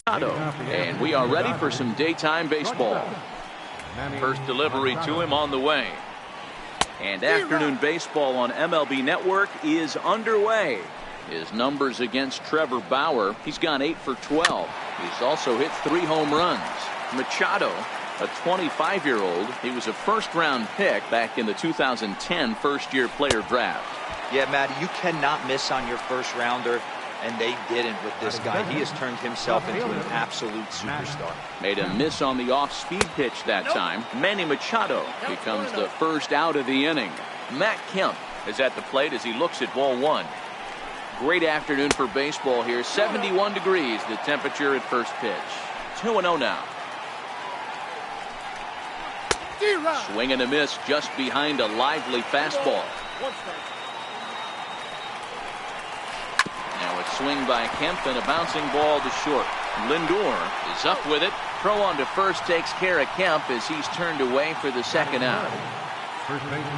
And we are ready for some daytime baseball. First delivery to him on the way. And afternoon baseball on MLB Network is underway. His numbers against Trevor Bauer, he's gone 8 for 12. He's also hit 3 home runs. Machado, a 25-year-old, he was a first-round pick back in the 2010 first-year player draft. Yeah, Matty, you cannot miss on your first-rounder, and they didn't with this guy. He has turned himself into an absolute superstar. Made a miss on the off-speed pitch that time. Manny Machado becomes the first out of the inning. Matt Kemp is at the plate as he looks at ball 1. Great afternoon for baseball here. 71 degrees the temperature at first pitch. 2-0 now. Swing and a miss just behind a lively fastball. Now a swing by Kemp and a bouncing ball to short. Lindor is up with it. Throw on to first takes care of Kemp as he's turned away for the second out.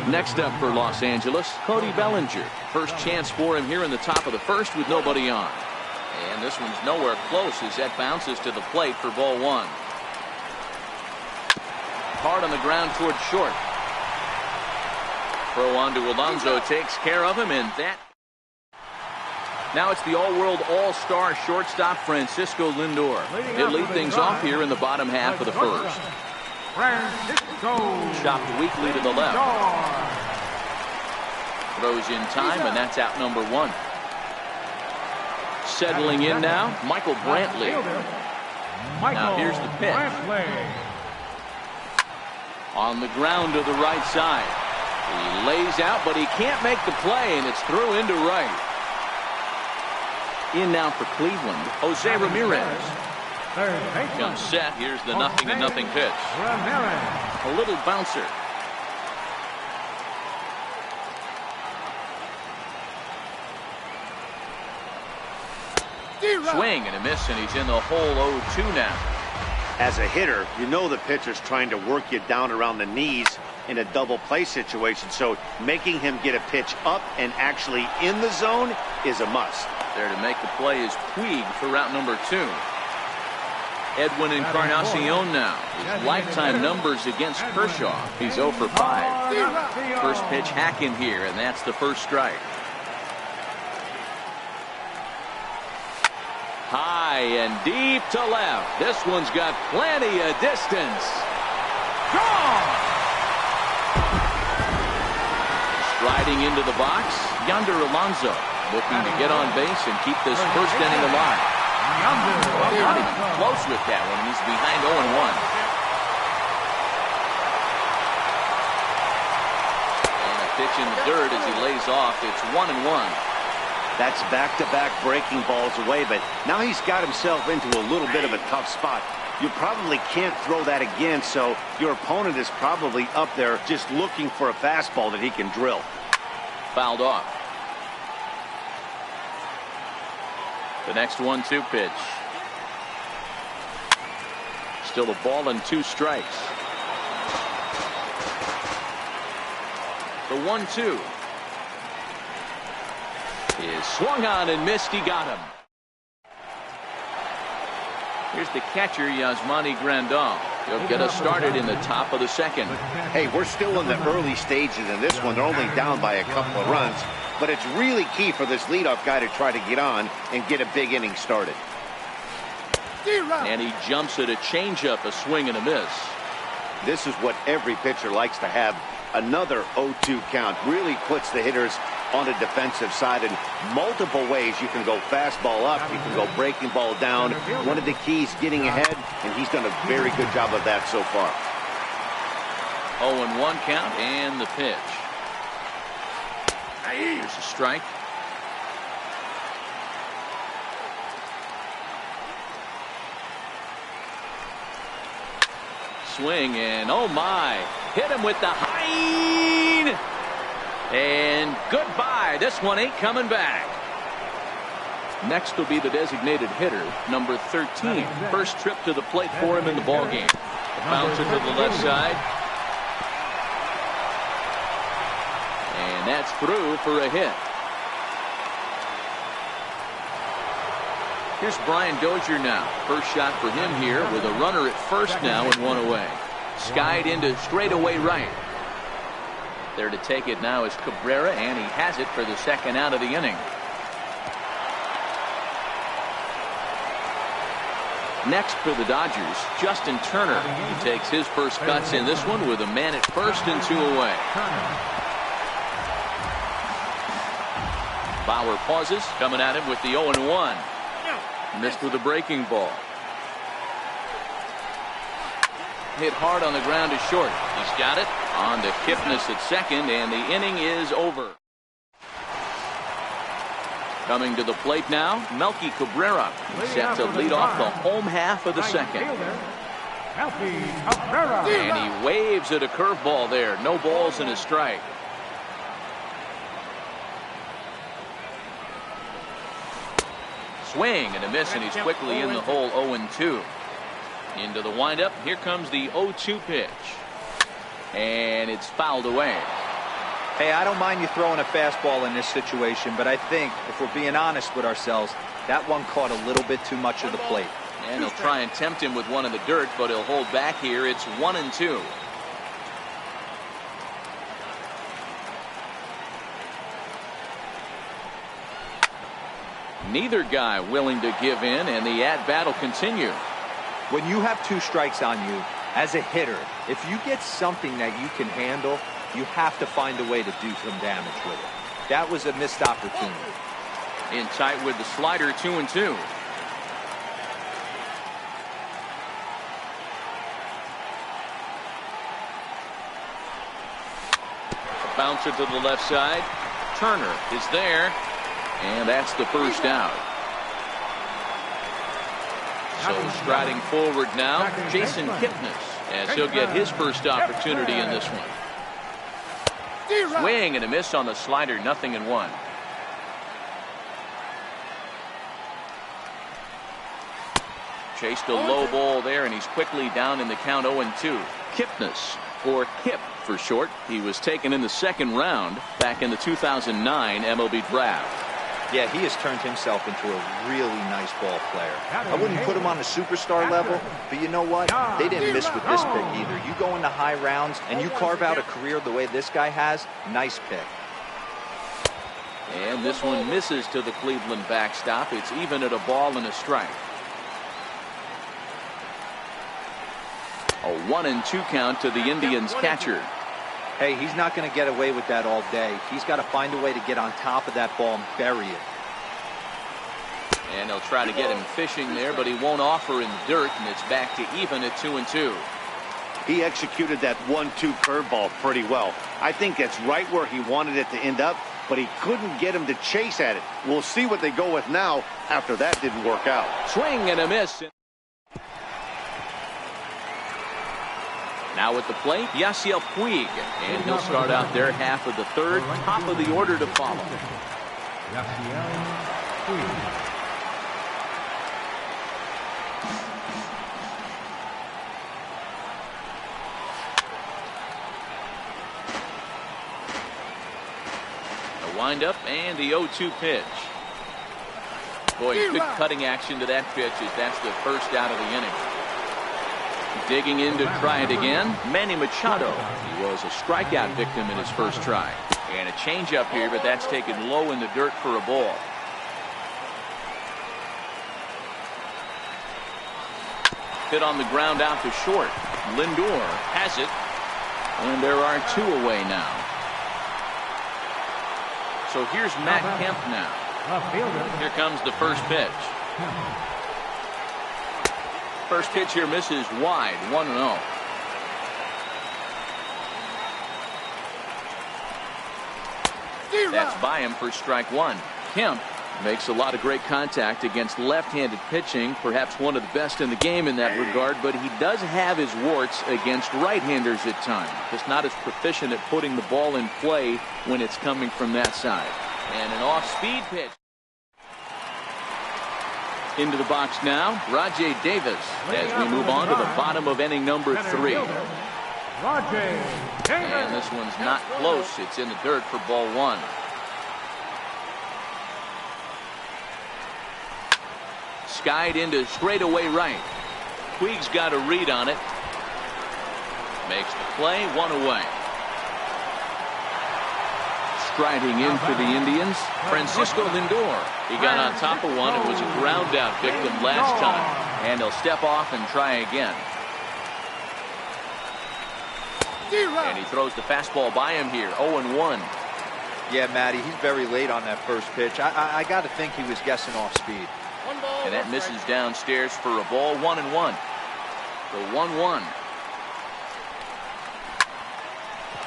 Next up for Los Angeles, Cody Bellinger. First chance for him here in the top of the first with nobody on. And this one's nowhere close as that bounces to the plate for ball 1. Hard on the ground towards short. Throw on to Alonso takes care of him, and that. Now it's the all-world all-star shortstop Francisco Lindor. He'll lead things off here in the bottom half of the first. Chopped weakly to the left. Throws in time, and that's out number 1. Settling in now, Michael Brantley. Now here's the pitch. On the ground to the right side. He lays out, but he can't make the play, and it's through into right. In now for Cleveland, Jose Ramirez. Comes set. Here's the 0-0 pitch. A little bouncer. Swing and a miss, and he's in the hole 0-2 now. As a hitter, you know the pitcher's trying to work you down around the knees in a double play situation, so making him get a pitch up and actually in the zone is a must. There to make the play is Puig for route number 2. Edwin Encarnacion now. His lifetime numbers against Kershaw. He's 0 for 5. First pitch hack in here, and that's the first strike. High and deep to left. This one's got plenty of distance. Gone! Striding into the box, Yonder Alonso, looking to get on base and keep this first inning alive. Not even close with that one. He's behind 0-1. And a pitch in the dirt as he lays off. It's 1-1. That's back-to-back breaking balls away, but now he's got himself into a little bit of a tough spot. You probably can't throw that again, so your opponent is probably up there just looking for a fastball that he can drill. Fouled off. The next 1-2 pitch. Still a ball and 2 strikes. The 1-2 is swung on and missed. He got him. Here's the catcher, Yasmani Grandal. He'll get us started in the top of the second. Hey, we're still in the early stages in this one. They're only down by a couple of runs, but it's really key for this leadoff guy to try to get on and get a big inning started. And he jumps at a changeup, a swing and a miss. This is what every pitcher likes to have. Another 0-2 count really puts the hitters on the defensive side in multiple ways. You can go fastball up, you can go breaking ball down. One of the keys, getting ahead, and he's done a very good job of that so far. 0-1 count and the pitch. Here's a strike. Swing and oh my, hit him with the high. And goodbye. This one ain't coming back. Next will be the designated hitter, number 13. First trip to the plate for him in the ballgame. Bouncer to the left side. And that's through for a hit. Here's Brian Dozier now. First shot for him here with a runner at first now and one away. Skied into straightaway right. There to take it now is Cabrera, and he has it for the second out of the inning. Next for the Dodgers, Justin Turner. He takes his first cuts in this one with a man at first and two away. Bauer pauses, coming at him with the 0-1. Missed with a breaking ball. Hit hard on the ground to short. He's got it. On to Kipnis at second, and the inning is over. Coming to the plate now, Melky Cabrera. Set to lead off the home half of the second. And he waves at a curveball there. No balls and a strike. Swing and a miss, and he's quickly in the hole. 0-2. Into the windup. Here comes the 0-2 pitch. And it's fouled away. Hey, I don't mind you throwing a fastball in this situation, but I think if we're being honest with ourselves, that one caught a little bit too much of the plate. And he'll try and tempt him with one in the dirt, but he'll hold back here. It's 1-2. Neither guy willing to give in, and the at-bat will continue. When you have two strikes on you, as a hitter, if you get something that you can handle, you have to find a way to do some damage with it. That was a missed opportunity. In tight with the slider, 2-2. Bouncer to the left side. Turner is there. And that's the first out. So striding forward now, Jason Kipnis, as he'll get his first opportunity in this one. Swing and a miss on the slider, 0-1. Chased a low ball there, and he's quickly down in the count. 0-2. Kipnis, or Kip for short. He was taken in the second round back in the 2009 MLB draft. Yeah, he has turned himself into a really nice ball player. I wouldn't put him on the superstar level, but you know what? They didn't miss with this pick either. You go into high rounds and you carve out a career the way this guy has, nice pick. And this one misses to the Cleveland backstop. It's even at a ball and a strike. A 1-2 count to the Indians catcher. Hey, he's not going to get away with that all day. He's got to find a way to get on top of that ball and bury it. And they'll try to get him fishing there, but he won't offer in the dirt, and it's back to even at 2-2. He executed that 1-2 curveball pretty well. I think that's right where he wanted it to end up, but he couldn't get him to chase at it. We'll see what they go with now after that didn't work out. Swing and a miss. Now at the plate, Yasiel Puig, and he'll start out their half of the third, top of the order to follow. The windup and the 0-2 pitch. Boy, good cutting action to that pitch as that's the first out of the inning. Digging in to try it again, Manny Machado. He was a strikeout victim in his first try. And a changeup here, but that's taken low in the dirt for a ball. Hit on the ground out to short. Lindor has it. And there are two away now. So here's Matt Kemp now. Here comes the first pitch. First pitch here misses wide, 1-0. That's by him for strike one. Kemp makes a lot of great contact against left-handed pitching, perhaps one of the best in the game in that regard, but he does have his warts against right-handers at times. Just not as proficient at putting the ball in play when it's coming from that side. And an off-speed pitch. Into the box now, Rajay Davis, as we move on to the bottom of inning number 3. And this one's not close. It's in the dirt for ball 1. skied into straightaway right. Puig's got a read on it. Makes the play, one away. Striding in for the Indians, Francisco Lindor. He got on top of one and was a ground out victim last time. And he'll step off and try again. And he throws the fastball by him here, 0-1. Yeah, Matty, he's very late on that first pitch. I got to think he was guessing off speed. And that misses downstairs for a ball, 1-1. The 1-1.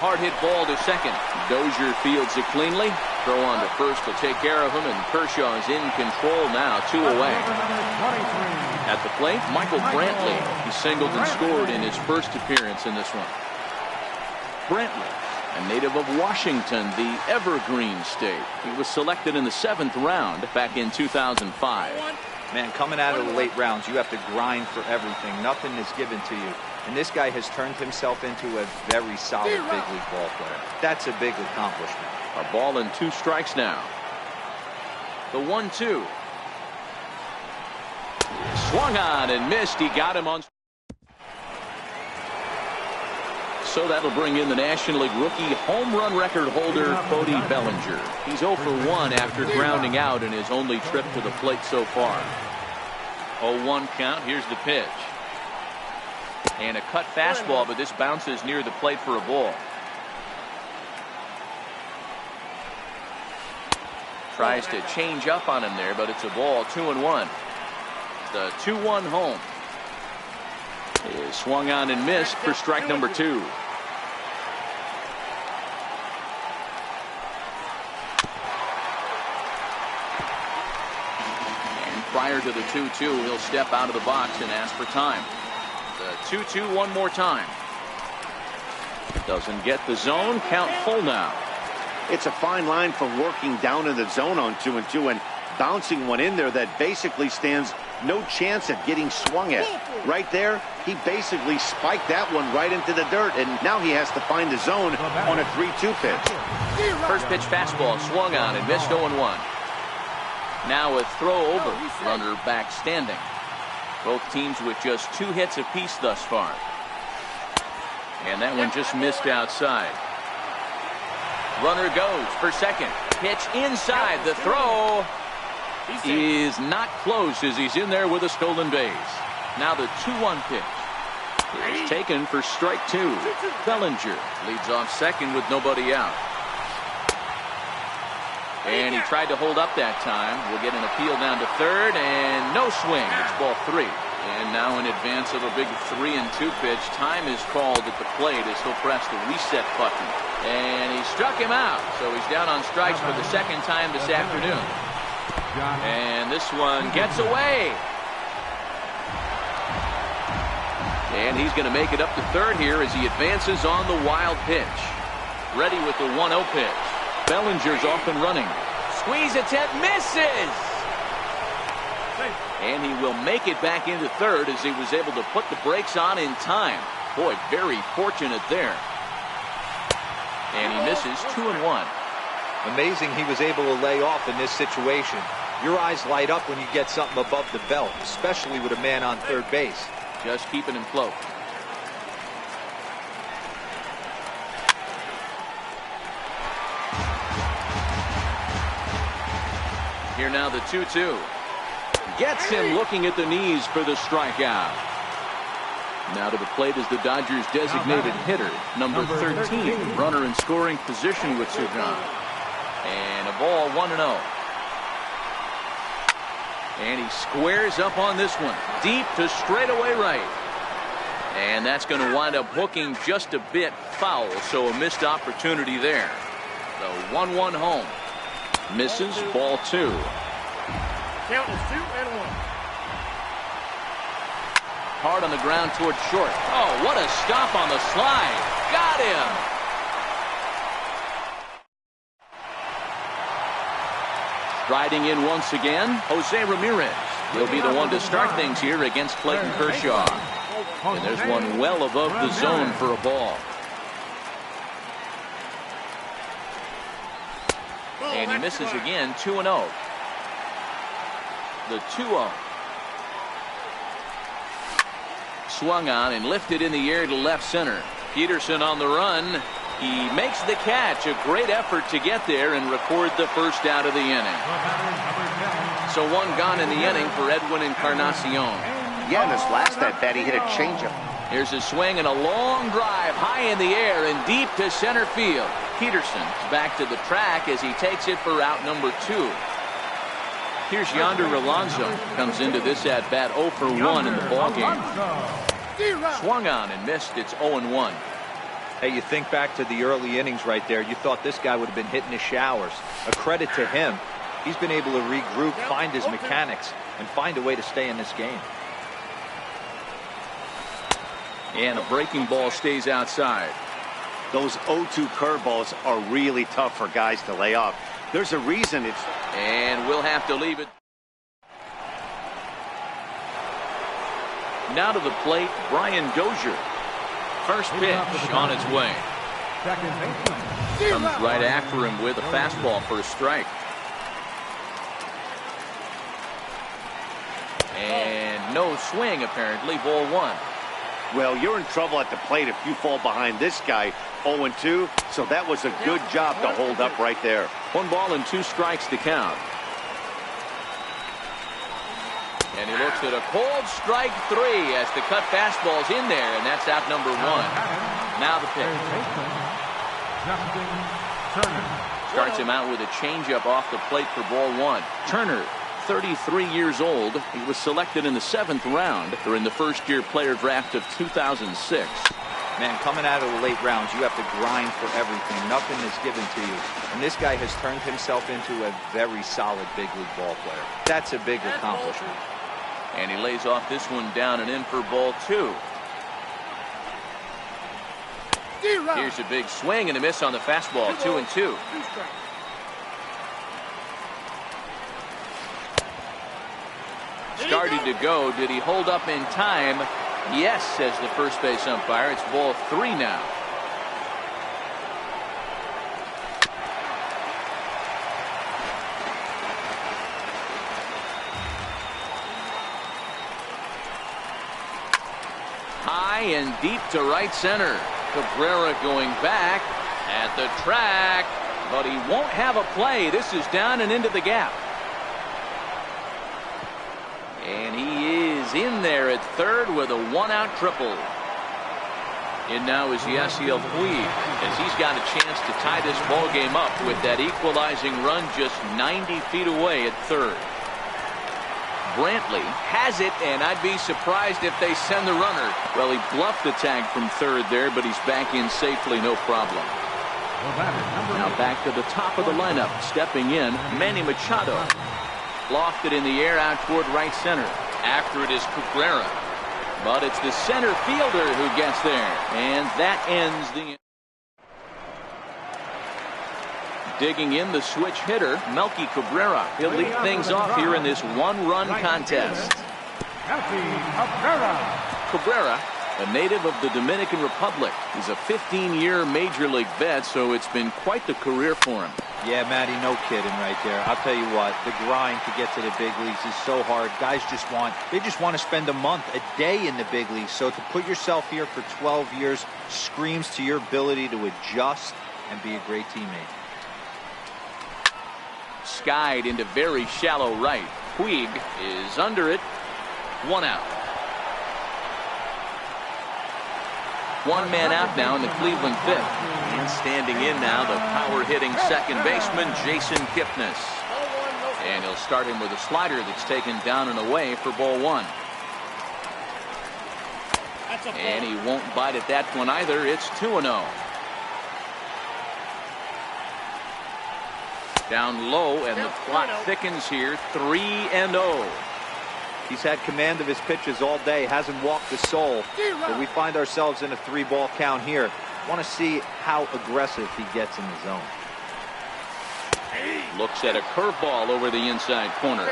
Hard hit ball to second. Dozier fields it cleanly. Throw on to first to take care of him, and Kershaw is in control now, 2 away. At the plate, Michael Brantley. He singled and scored in his first appearance in this one. Brantley, a native of Washington, the Evergreen State. He was selected in the 7th round back in 2005. Man, coming out of the late rounds, you have to grind for everything. Nothing is given to you. And this guy has turned himself into a very solid big league ball player. That's a big accomplishment. A ball and 2 strikes now. The 1-2. Swung on and missed. He got him on. So that'll bring in the National League rookie home run record holder, Cody Bellinger. He's 0 for 1 after grounding out in his only trip to the plate so far. 0-1 count. Here's the pitch. And a cut fastball, but this bounces near the plate for a ball. Tries to change up on him there, but it's a ball, 2-1. The 2-1 home. Is swung on and missed for strike number 2. And prior to the 2-2, he'll step out of the box and ask for time. The 2-2 one more time. Doesn't get the zone. Count full now. It's a fine line for working down in the zone on 2-2 and bouncing one in there that basically stands no chance at getting swung at. Right there, he basically spiked that one right into the dirt, and now he has to find the zone on a 3-2 pitch. First pitch fastball swung on and missed, 0-1. Now a throw over, runner back standing. Both teams with just 2 hits apiece thus far. And that one just missed outside. Runner goes for second. Pitch inside. The throw is not close as he's in there with a stolen base. Now the 2-1 pitch is taken for strike 2. Bellinger leads off second with nobody out. And he tried to hold up that time. We'll get an appeal down to third, and no swing. It's ball 3. And now in advance of a big 3-2 pitch, time is called at the plate as he'll press the reset button. And he struck him out, so he's down on strikes for the second time this afternoon. And this one gets away. And he's going to make it up to third here as he advances on the wild pitch. Ready with the 1-0 pitch. Bellinger's off and running. Squeeze attempt, misses! And he will make it back into third as he was able to put the brakes on in time. Boy, very fortunate there. And he misses, 2-1. Amazing he was able to lay off in this situation. Your eyes light up when you get something above the belt, especially with a man on third base. Just keeping him float. Here now the 2-2. Gets him looking at the knees for the strikeout. Now to the plate is the Dodgers designated hitter, number 13. Runner in scoring position with Sugan. And a ball, 1-0. And he squares up on this one. Deep to straightaway right. And that's going to wind up hooking just a bit foul, so a missed opportunity there. The 1-1 home. Misses, ball 2. Count is 2-1. Hard on the ground toward short. Oh, what a stop on the slide. Got him. Striding in once again, Jose Ramirez. He'll be the one to start things here against Clayton Kershaw. And there's one well above the zone for a ball. And he misses again, 2-0. The 2-0. swung on and lifted in the air to left center. Peterson on the run. He makes the catch. A great effort to get there and record the first out of the inning. So one gone in the inning for Edwin Encarnacion. Yeah, in his last at-bat, he hit a changeup. Here's a swing and a long drive high in the air and deep to center field. Peterson's back to the track as he takes it for out number 2. Here's Yonder Alonso. Comes into this at-bat 0 for 1 in the ballgame. Swung on and missed. It's 0-1. Hey, you think back to the early innings right there. You thought this guy would have been hitting his showers. A credit to him. He's been able to regroup, find his mechanics, and find a way to stay in this game. And a breaking ball stays outside. Those 0-2 curveballs are really tough for guys to lay off. There's a reason it's... And we'll have to leave it. Now to the plate, Brian Dozier. First pitch on its way. Comes right after him with a fastball for a strike. And no swing, apparently. Ball 1. Well, you're in trouble at the plate if you fall behind this guy 0-2, so that was a good job to hold up right there. 1 ball and 2 strikes to count. And he looks at a cold strike 3 as the cut fastball's in there, and that's out number 1. Now the pitch. Starts him out with a changeup off the plate for ball 1. Turner, 33 years old. He was selected in the 7th round during the first-year player draft of 2006. Man, coming out of the late rounds, you have to grind for everything. Nothing is given to you. And this guy has turned himself into a very solid big league ball player. That's a big accomplishment. And he lays off this one down and in for ball 2. Here's a big swing and a miss on the fastball. 2-2. Started to go. Did he hold up in time? Yes, says the first base umpire. It's ball 3 now. High and deep to right center. Cabrera going back at the track, but he won't have a play. This is down and into the gap. And he is in there at third with a 1-out triple. In now is Yasiel Puig, as he's got a chance to tie this ball game up with that equalizing run just 90 feet away at third. Brantley has it, and I'd be surprised if they send the runner. Well, he bluffed the tag from third there, but he's back in safely, no problem. Now back to the top of the lineup, stepping in, Manny Machado. Lofted in the air out toward right center. After it is Cabrera. But it's the center fielder who gets there. And that ends the... Digging in the switch hitter, Melky Cabrera. He'll lead things off here in this 1-run contest. Cabrera, a native of the Dominican Republic. He's a 15-year Major League vet, so it's been quite the career for him. Yeah, Matty, no kidding right there. I'll tell you what, the grind to get to the big leagues is so hard. Guys just want to spend a month, a day in the big leagues. So to put yourself here for 12 years screams to your ability to adjust and be a great teammate. Skied into very shallow right. Puig is under it. 1 out. 1 man out now in the Cleveland 5th. And standing in now, the power-hitting second baseman, Jason Kipnis. And he'll start him with a slider that's taken down and away for ball 1. And he won't bite at that one either. It's 2-0. Down low, and the plot thickens here. 3-0. He's had command of his pitches all day, hasn't walked a soul. But we find ourselves in a 3-ball count here. Want to see how aggressive he gets in the zone. Looks at a curveball over the inside corner.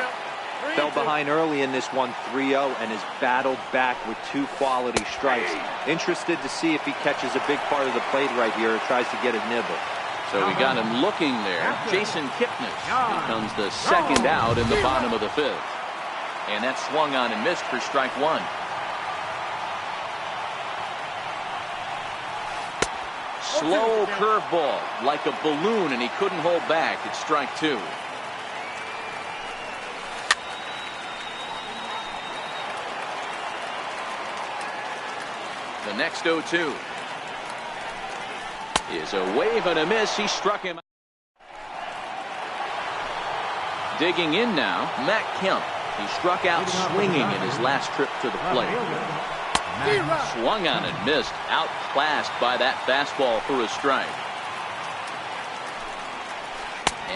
Fell behind early in this one, 3-0, and has battled back with 2 quality strikes. Interested to see if he catches a big part of the plate right here or tries to get a nibble. So we got him looking there. Jason Kipnis becomes the second out in the bottom of the 5th. And that swung on and missed for strike 1. slow curveball like a balloon, and he couldn't hold back. It's strike two. The next 0-2 is a wave and a miss. He struck him. Digging in now, Matt Kemp. He struck out swinging in his last trip to the plate. Swung on and missed. Outclassed by that fastball for a strike.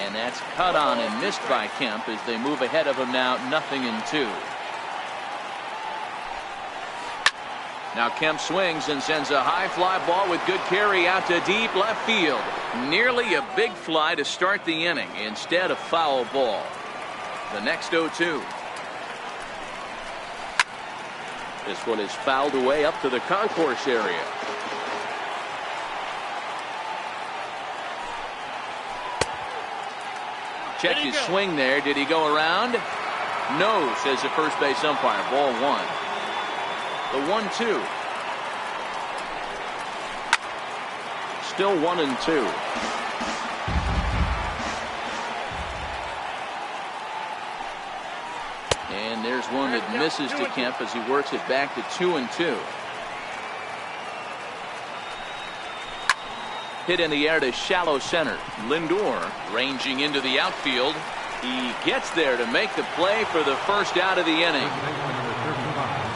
And that's cut on and missed by Kemp as they move ahead of him now, 0-2. Now Kemp swings and sends a high fly ball with good carry out to deep left field. Nearly a big fly to start the inning. Instead, a foul ball. The next 0-2. This one is fouled away up to the concourse area. Check his swing there. Did he go around? No, says the first base umpire. Ball one. The 1-2. Still 1-2. And there's one that misses to Kemp as he works it back to 2-2. Hit in the air to shallow center. Lindor ranging into the outfield. He gets there to make the play for the first out of the inning.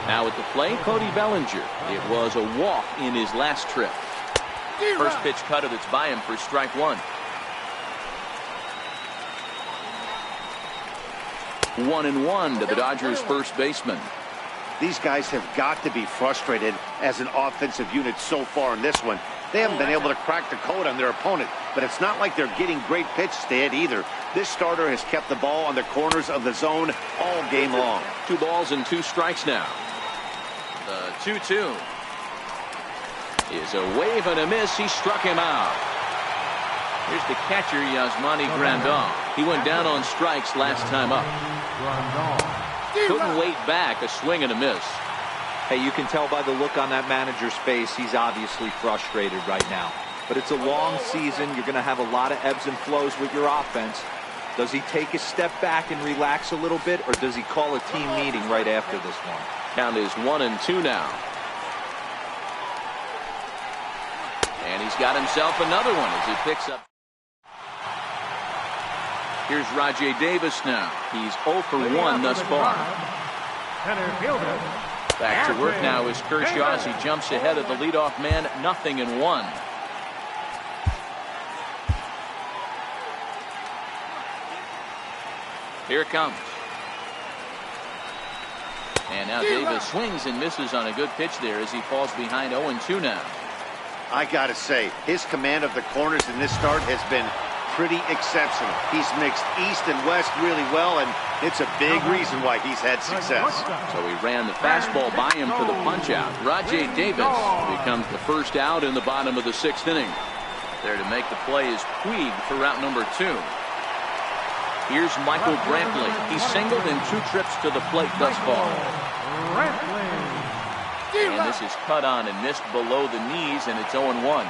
Now at the plate, Cody Bellinger. It was a walk in his last trip. First pitch cutter that's by him for strike one. 1-1 to the Dodgers first baseman. These guys have got to be frustrated as an offensive unit so far in this one. They haven't been able to crack the code on their opponent, but it's not like they're getting great pitches to hit either. This starter has kept the ball on the corners of the zone all game long. 2 balls and 2 strikes now. The 2-2 is a wave and a miss. He struck him out. Here's the catcher, Yasmani Grandal. He went down on strikes last time up. Couldn't wait back. A swing and a miss. Hey, you can tell by the look on that manager's face, he's obviously frustrated right now. But it's a long season. You're going to have a lot of ebbs and flows with your offense. Does he take a step back and relax a little bit, or does he call a team meeting right after this one? Count is 1-2 now. And he's got himself another one as he picks up. Here's Rajay Davis now. He's 0 for 1 thus far. Back to work now is Kershaw as he jumps ahead of the leadoff man, 0-1. Here it comes. And now Davis swings and misses on a good pitch there as he falls behind 0-2 now. I got to say, his command of the corners in this start has been pretty exceptional. He's mixed east and west really well, and it's a big reason why he's had success. So he ran the fastball by him for the punch-out. Rajay Davis becomes the first out in the bottom of the 6th inning. There to make the play is Puig for route number 2. Here's Michael Brantley. He's singled in 2 trips to the plate thus far. And this is cut on and missed below the knees, and it's 0-1.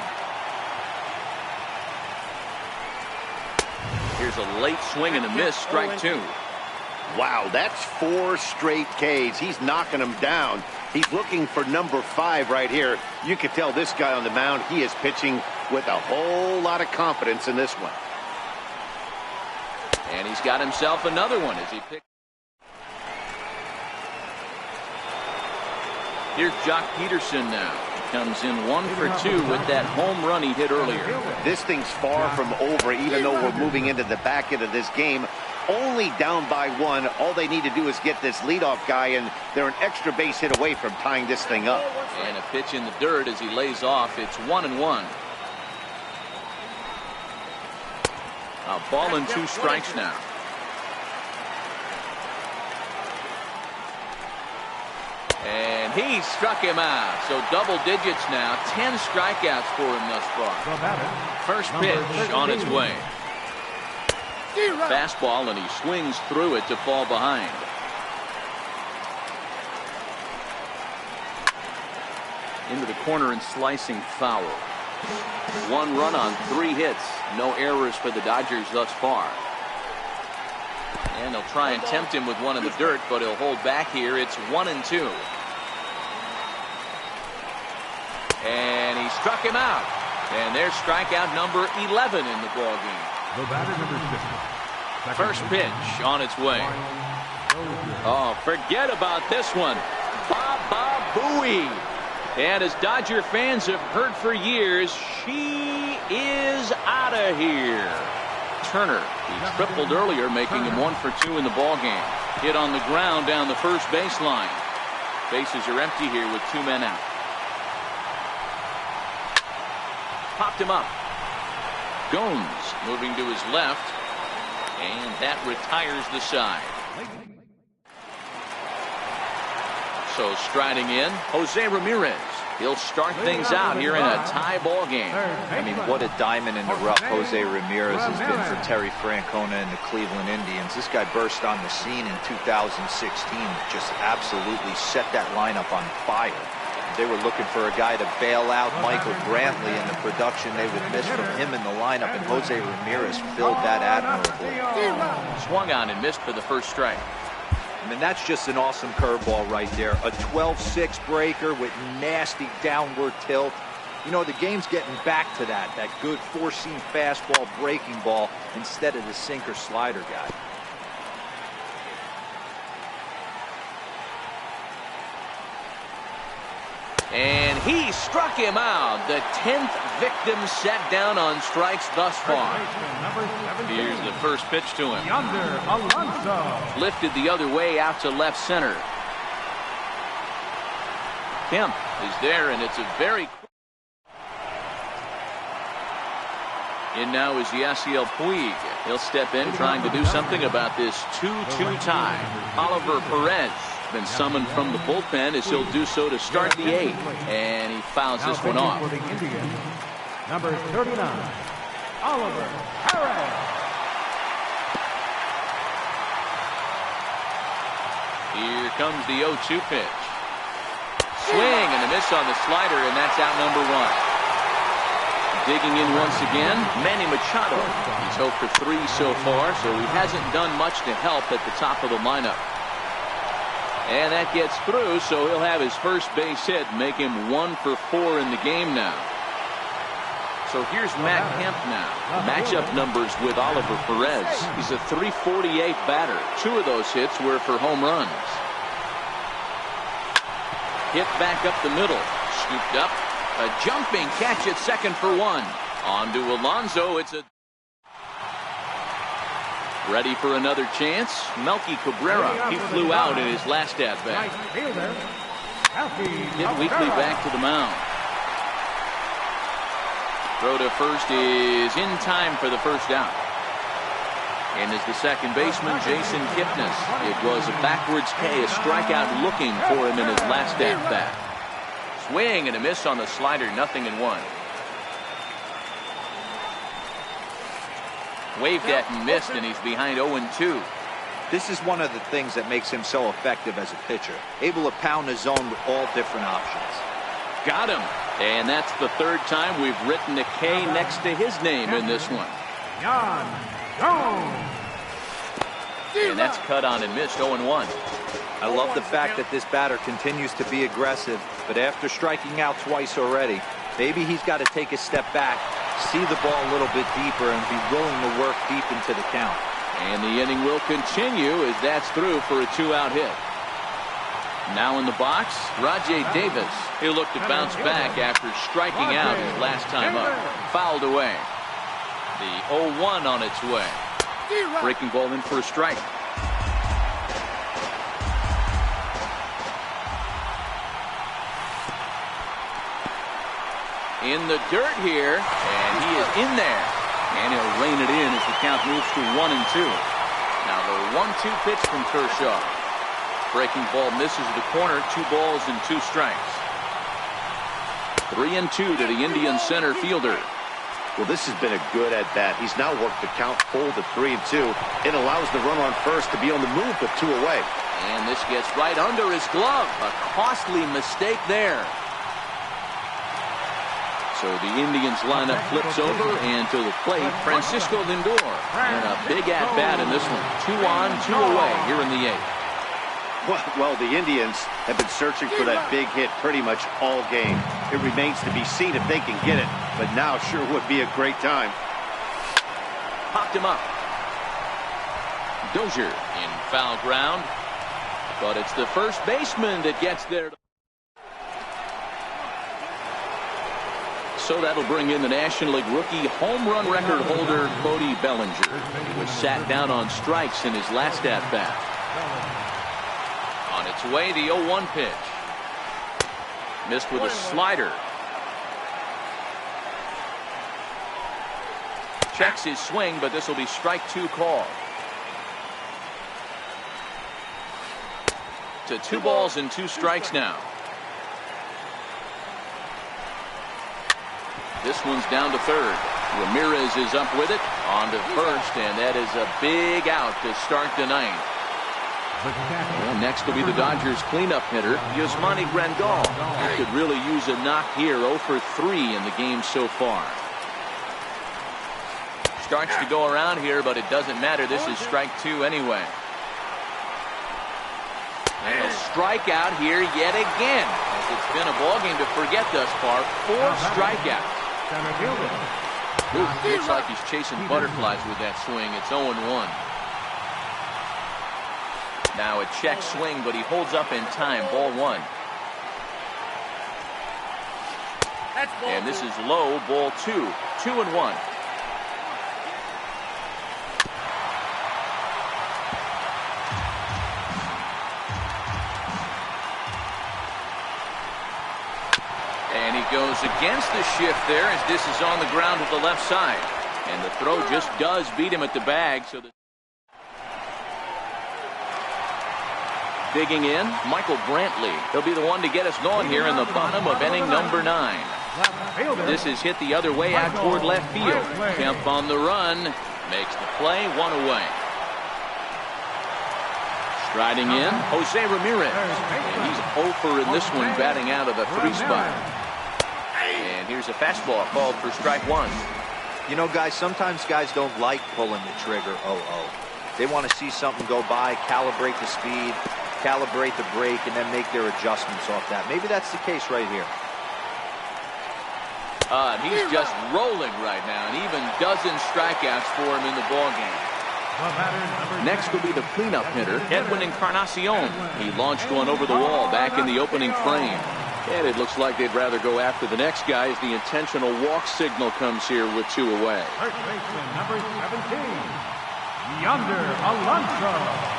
Here's a late swing and a miss, strike 2. Wow, that's 4 straight Ks. He's knocking them down. He's looking for number 5 right here. You can tell this guy on the mound, he is pitching with a whole lot of confidence in this one. And he's got himself another one as he picks. Here's Jock Peterson now. He comes in 1 for 2 with that home run he hit earlier. This thing's far from over, even though we're moving into the back end of this game. Only down by 1. All they need to do is get this leadoff guy, and they're an extra base hit away from tying this thing up. And a pitch in the dirt as he lays off. It's 1-1. A ball and 2 strikes now. And he struck him out. So double digits now. 10 strikeouts for him thus far. First pitch on its way. Fastball, and he swings through it to fall behind. Into the corner and slicing foul. 1 run on 3 hits. No errors for the Dodgers thus far. And they'll try and tempt him with one in the dirt, but he'll hold back here. It's 1-2. And he struck him out. And there's strikeout number 11 in the ball game. The batter, number 6. First pitch on its way. Oh, forget about this one. Baba Booey. And as Dodger fans have heard for years, she is out of here. Turner, he tripled earlier, making him 1 for 2 in the ball game. Hit on the ground down the first baseline. Bases are empty here with 2 men out. Popped him up. Gomes moving to his left, and that retires the side. So striding in, Jose Ramirez. He'll start things out here in a tie ball game. I mean, what a diamond in the rough Jose Ramirez has been for Terry Francona and the Cleveland Indians. This guy burst on the scene in 2016, just absolutely set that lineup on fire. They were looking for a guy to bail out Michael Brantley, and the production they would miss from him in the lineup, and Jose Ramirez filled that admirably. Swung on and missed for the first strike. I mean, that's just an awesome curveball right there. A 12-6 breaker with nasty downward tilt. You know, the game's getting back to that good four-seam fastball breaking ball instead of the sinker slider guy. And he struck him out. The 10th victim set down on strikes thus far. Here's the first pitch to him. Lifted the other way out to left center. Kemp is there, and it's a very... In now is Yasiel Puig. He'll step in trying to do something about this 2-2 tie. Oliver Perez been summoned from the bullpen as he'll do so to start the 8th, and he fouls this one off. Number 39, Oliver Perez. Here comes the 0-2 pitch. Swing and a miss on the slider, and that's out number 1. Digging in once again, Manny Machado. He's 0 for 3 so far, so he hasn't done much to help at the top of the lineup. And that gets through, so he'll have his first base hit, make him 1 for 4 in the game now. So here's Matt Kemp now. Matchup numbers with Oliver Perez. He's a .348 batter. 2 of those hits were for home runs. Hit back up the middle. Scooped up. A jumping catch at second for 1. On to Alonso. It's a... Ready for another chance. Melky Cabrera. He flew out in his last at-bat. Hit Weekly back to the mound. Throw to first is in time for the first out. And as the second baseman, Jason Kipnis. It was a backwards K, a strikeout looking for him in his last at-bat. Swing and a miss on the slider, 0-1. Waved at and missed, and he's behind 0-2. This is one of the things that makes him so effective as a pitcher. Able to pound the zone with all different options. Got him. And that's the 3rd time we've written a K next to his name in this one. And that's cut on and missed, 0-1. I love the fact that this batter continues to be aggressive, but after striking out twice already, maybe he's got to take a step back, see the ball a little bit deeper, and be willing to work deep into the count. And the inning will continue as that's through for a 2-out hit. Now in the box, Rajay Davis. He'll look to bounce back after striking out his last time up. Fouled away. The 0-1 on its way. Breaking ball in for a strike. In the dirt here, and he is in there. And he'll rein it in as the count moves to 1-2. Now the 1-2 pitch from Kershaw. Breaking ball misses the corner. 2 balls and 2 strikes. 3-2 to the Indian center fielder. Well, this has been a good at-bat. He's now worked the count full to 3-2. It allows the runner on first to be on the move with 2 away. And this gets right under his glove. A costly mistake there. So So the Indians lineup flips over, and to the plate, Francisco Lindor. And a big at-bat in this one. 2 on, 2 away here in the 8th. Well, the Indians have been searching for that big hit pretty much all game. It remains to be seen if they can get it, but now sure would be a great time. Popped him up. Dozier in foul ground, but it's the first baseman that gets there. So that'll bring in the National League rookie home run record holder, Cody Bellinger. He was sat down on strikes in his last at-bat. On its way, the 0-1 pitch. Missed with a slider. Checks his swing, but this will be strike 2 called. To 2 balls and 2 strikes now. This one's down to third. Ramirez is up with it on to first, and that is a big out to start the 9th. Well, next will be the Dodgers cleanup hitter, Yasmani Grandal. He could really use a knock here. 0 for 3 in the game so far. Starts to go around here, but it doesn't matter. This is strike 2 anyway. And a strikeout here yet again. As it's been a ballgame to forget thus far. 4 strikeouts. Ooh, looks like he's chasing butterflies with that swing. It's 0-1. Now a check swing, but he holds up in time. Ball 1. And this is low. Ball 2. 2-1. And he goes against the shift there as this is on the ground to the left side. And the throw just does beat him at the bag. So digging in, Michael Brantley. He'll be the one to get us going here in the bottom of inning number 9. This is hit the other way out toward left field. Kemp on the run. Makes the play. 1 away. Striding in, Jose Ramirez. And he's 0 for in this one, batting out of the 3 spot. And here's a fastball called for strike 1. You know, guys, sometimes guys don't like pulling the trigger 0-0. They want to see something go by, calibrate the speed, calibrate the brake, and then make their adjustments off that. Maybe that's the case right here. And he's just rolling right now, and even dozen strikeouts for him in the ballgame. Next will be the cleanup hitter, Edwin Encarnacion. He launched one over the wall back in the opening frame. And it looks like they'd rather go after the next guy as the intentional walk signal comes here with 2 away. First baseman, number 17, Yonder Alonso.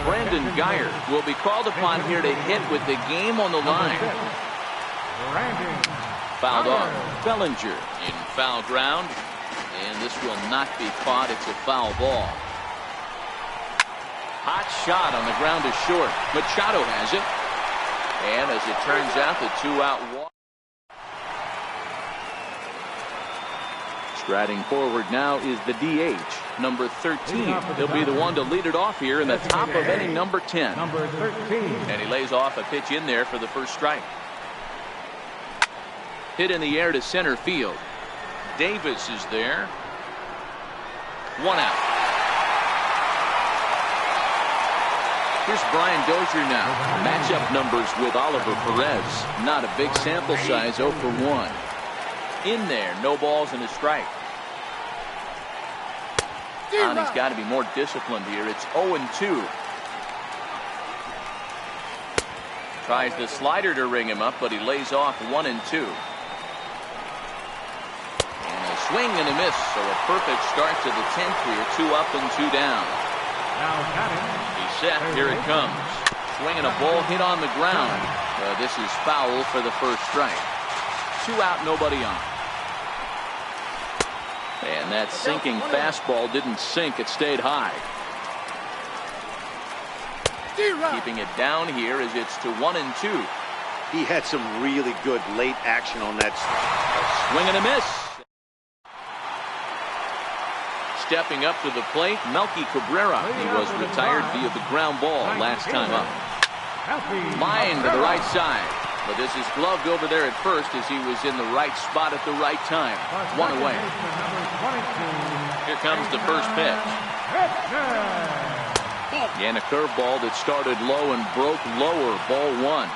Brandon Geyer will be called upon here to hit with the game on the line. Fouled off. Bellinger in foul ground. And this will not be caught. It's a foul ball. Hot shot on the ground is short. Machado has it. And as it turns out, the 2-out walk. Striding forward now is the DH, number 13. He'll be the one to lead it off here in the top of inning number 10. Number 13. And he lays off a pitch in there for the first strike. Hit in the air to center field. Davis is there. 1 out. Here's Brian Dozier now. Matchup numbers with Oliver Perez. Not a big sample size, 0 for 1. In there, no balls and a strike. And he's got to be more disciplined here. It's 0-2. Tries the slider to ring him up, but he lays off 1 and 2. And a swing and a miss, so a perfect start to the 10th here. 2 up and 2 down. He's set. Here it comes. Swinging a ball hit on the ground. This is foul for the first strike. 2 out, nobody on. And that sinking fastball didn't sink. It stayed high. Keeping it down here as it's to 1-2. He had some really good late action on that. Swing and a miss. Stepping up to the plate, Melky Cabrera. He was retired via the ground ball last time up. Line to the right side. But this is gloved over there at first as he was in the right spot at the right time. One away. Here comes the first pitch. And a curveball that started low and broke lower. Ball one.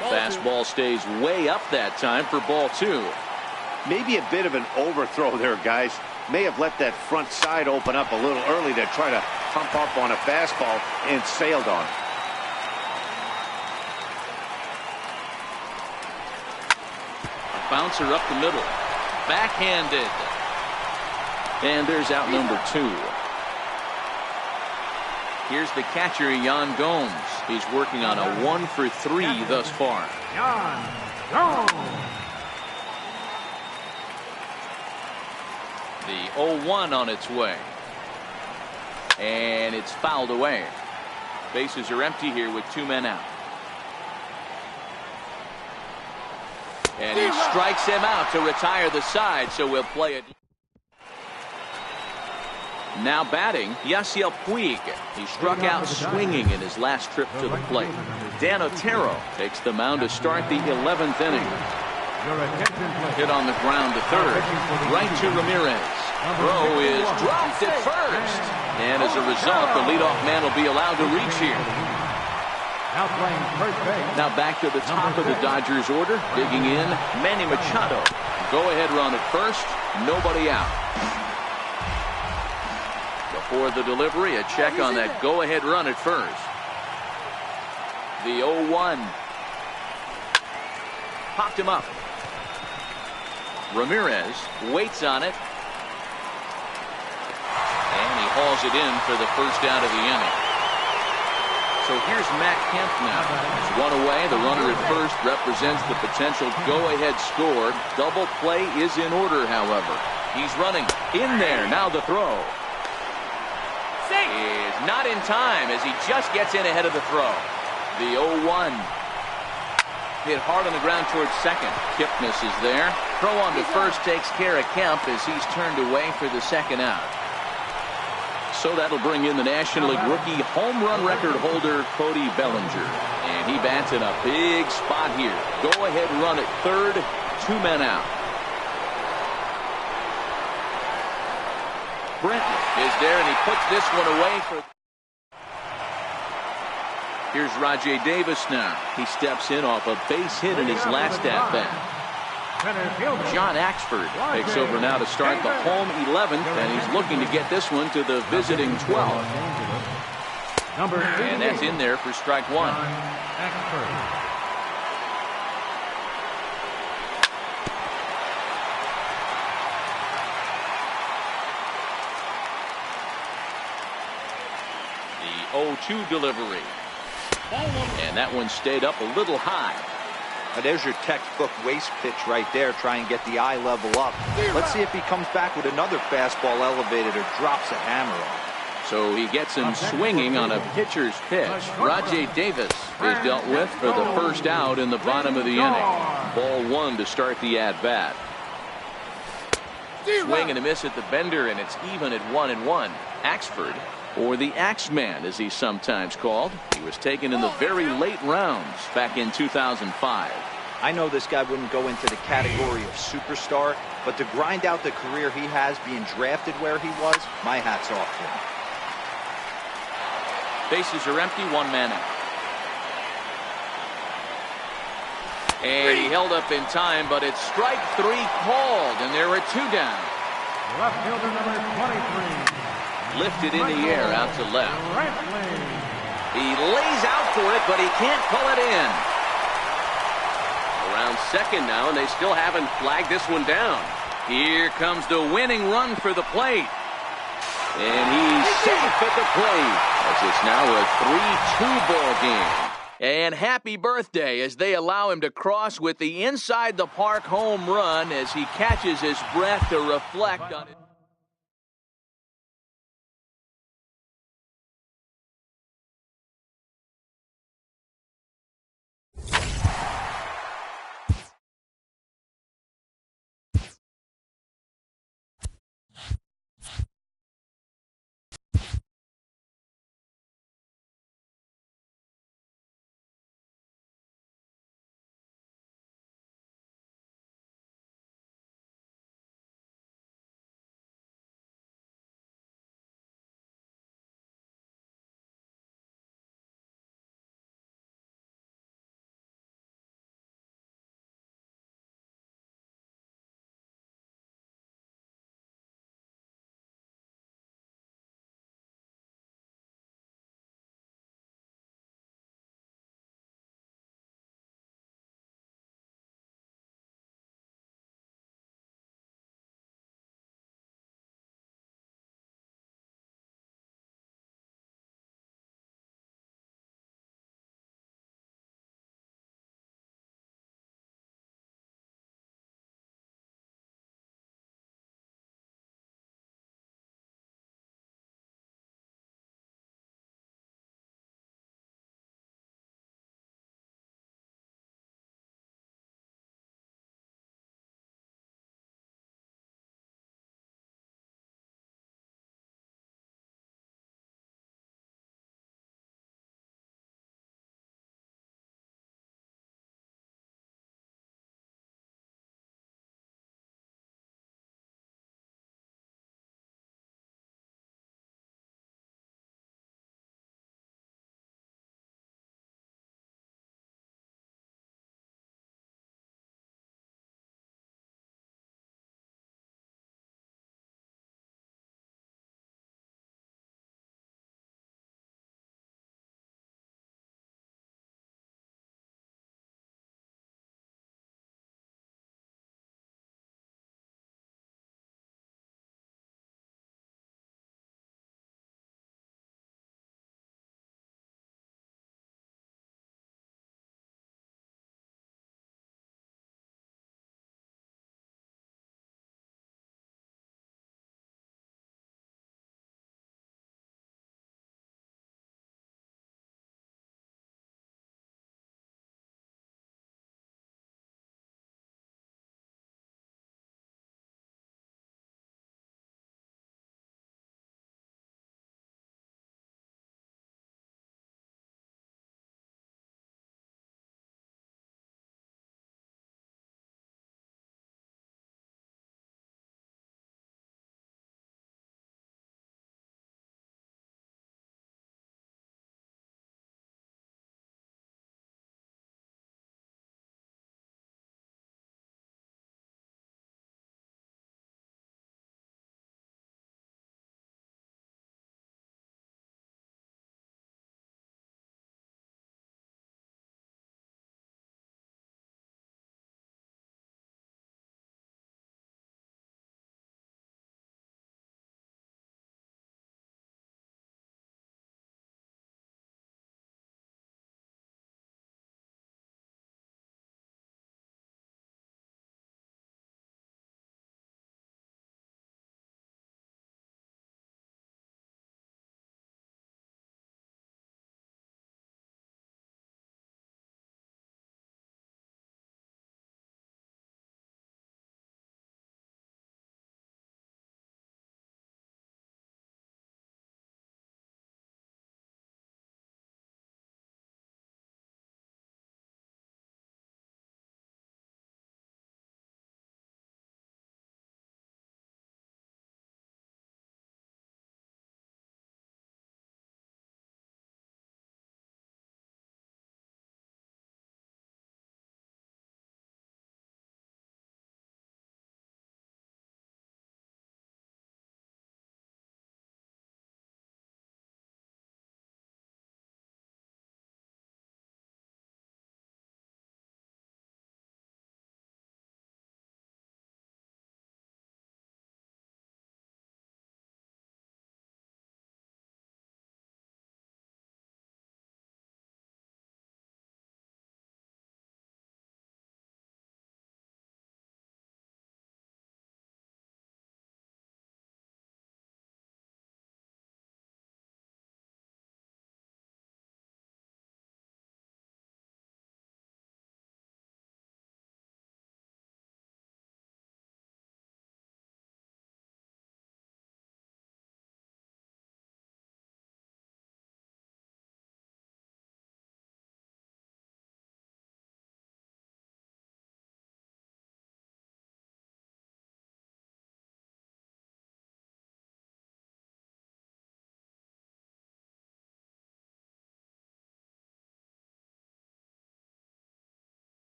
Fastball stays way up that time for ball two. Maybe a bit of an overthrow there, guys. May have let that front side open up a little early to try to pump up on a fastball and sailed on it. A bouncer up the middle. Backhanded. And there's out number two. Here's the catcher, Yan Gomes. He's working on a 1 for 3 thus far. Yan Gomes. The 0-1 on its way. And it's fouled away. Bases are empty here with 2 men out. And he strikes him out to retire the side, so we'll play it. Now batting, Yasiel Puig. He struck out swinging in his last trip to the plate. Dan Otero takes the mound to start the 11th inning. Hit on the ground to third. Right to Ramirez. Throw is dropped at first. And as a result, the leadoff man will be allowed to reach here. Now back to the top of the Dodgers order. Digging in, Manny Machado. Go-ahead run at first. Nobody out. Before the delivery, a check on that go-ahead run at first. The 0-1. Popped him up. Ramirez waits on it. And he hauls it in for the first out of the inning. So here's Matt Kemp now. He's 1 away. The runner at first represents the potential go-ahead score. Double play is in order, however. He's running in there. Now the throw. Is not in time as he just gets in ahead of the throw. The 0-1. Hit hard on the ground towards second. Kipnis is there. Throw on to first takes care of Kemp as he's turned away for the second out. So that'll bring in the National League rookie home run record holder Cody Bellinger. And he bats in a big spot here. Go ahead run at third. 2 men out. Brenton is there, and he puts this one away. Here's Rajay Davis now. He steps in off a base hit in his last at-bat. John Axford takes over now to start the home 11th, and he's looking to get this one to the visiting 12th. And that's in there for strike one. The 0-2 delivery. And that one stayed up a little high. Now there's your textbook waist pitch right there. Try and get the eye level up. Let's see if he comes back with another fastball elevated or drops a hammer on. So he gets him swinging on a pitcher's pitch. Rajay Davis is dealt with for the first out in the bottom of the inning. Ball one to start the at-bat. Swing and a miss at the bender, and it's even at 1-1. Axford, or the Axeman as he's sometimes called. He was taken in the very late rounds back in 2005. I know this guy wouldn't go into the category of superstar, but to grind out the career he has being drafted where he was, my hat's off to him. Bases are empty, 1 man out. And he held up in time, but it's strike 3 called, and there are 2 down. Left fielder number 23. Lifted in the air out to left. He lays out for it, but he can't pull it in. Around second now, and they still haven't flagged this one down. Here comes the winning run for the plate. And he's safe at the plate, as it's now a 3-2 ball game. And happy birthday as they allow him to cross with the inside the park home run as he catches his breath to reflect on it.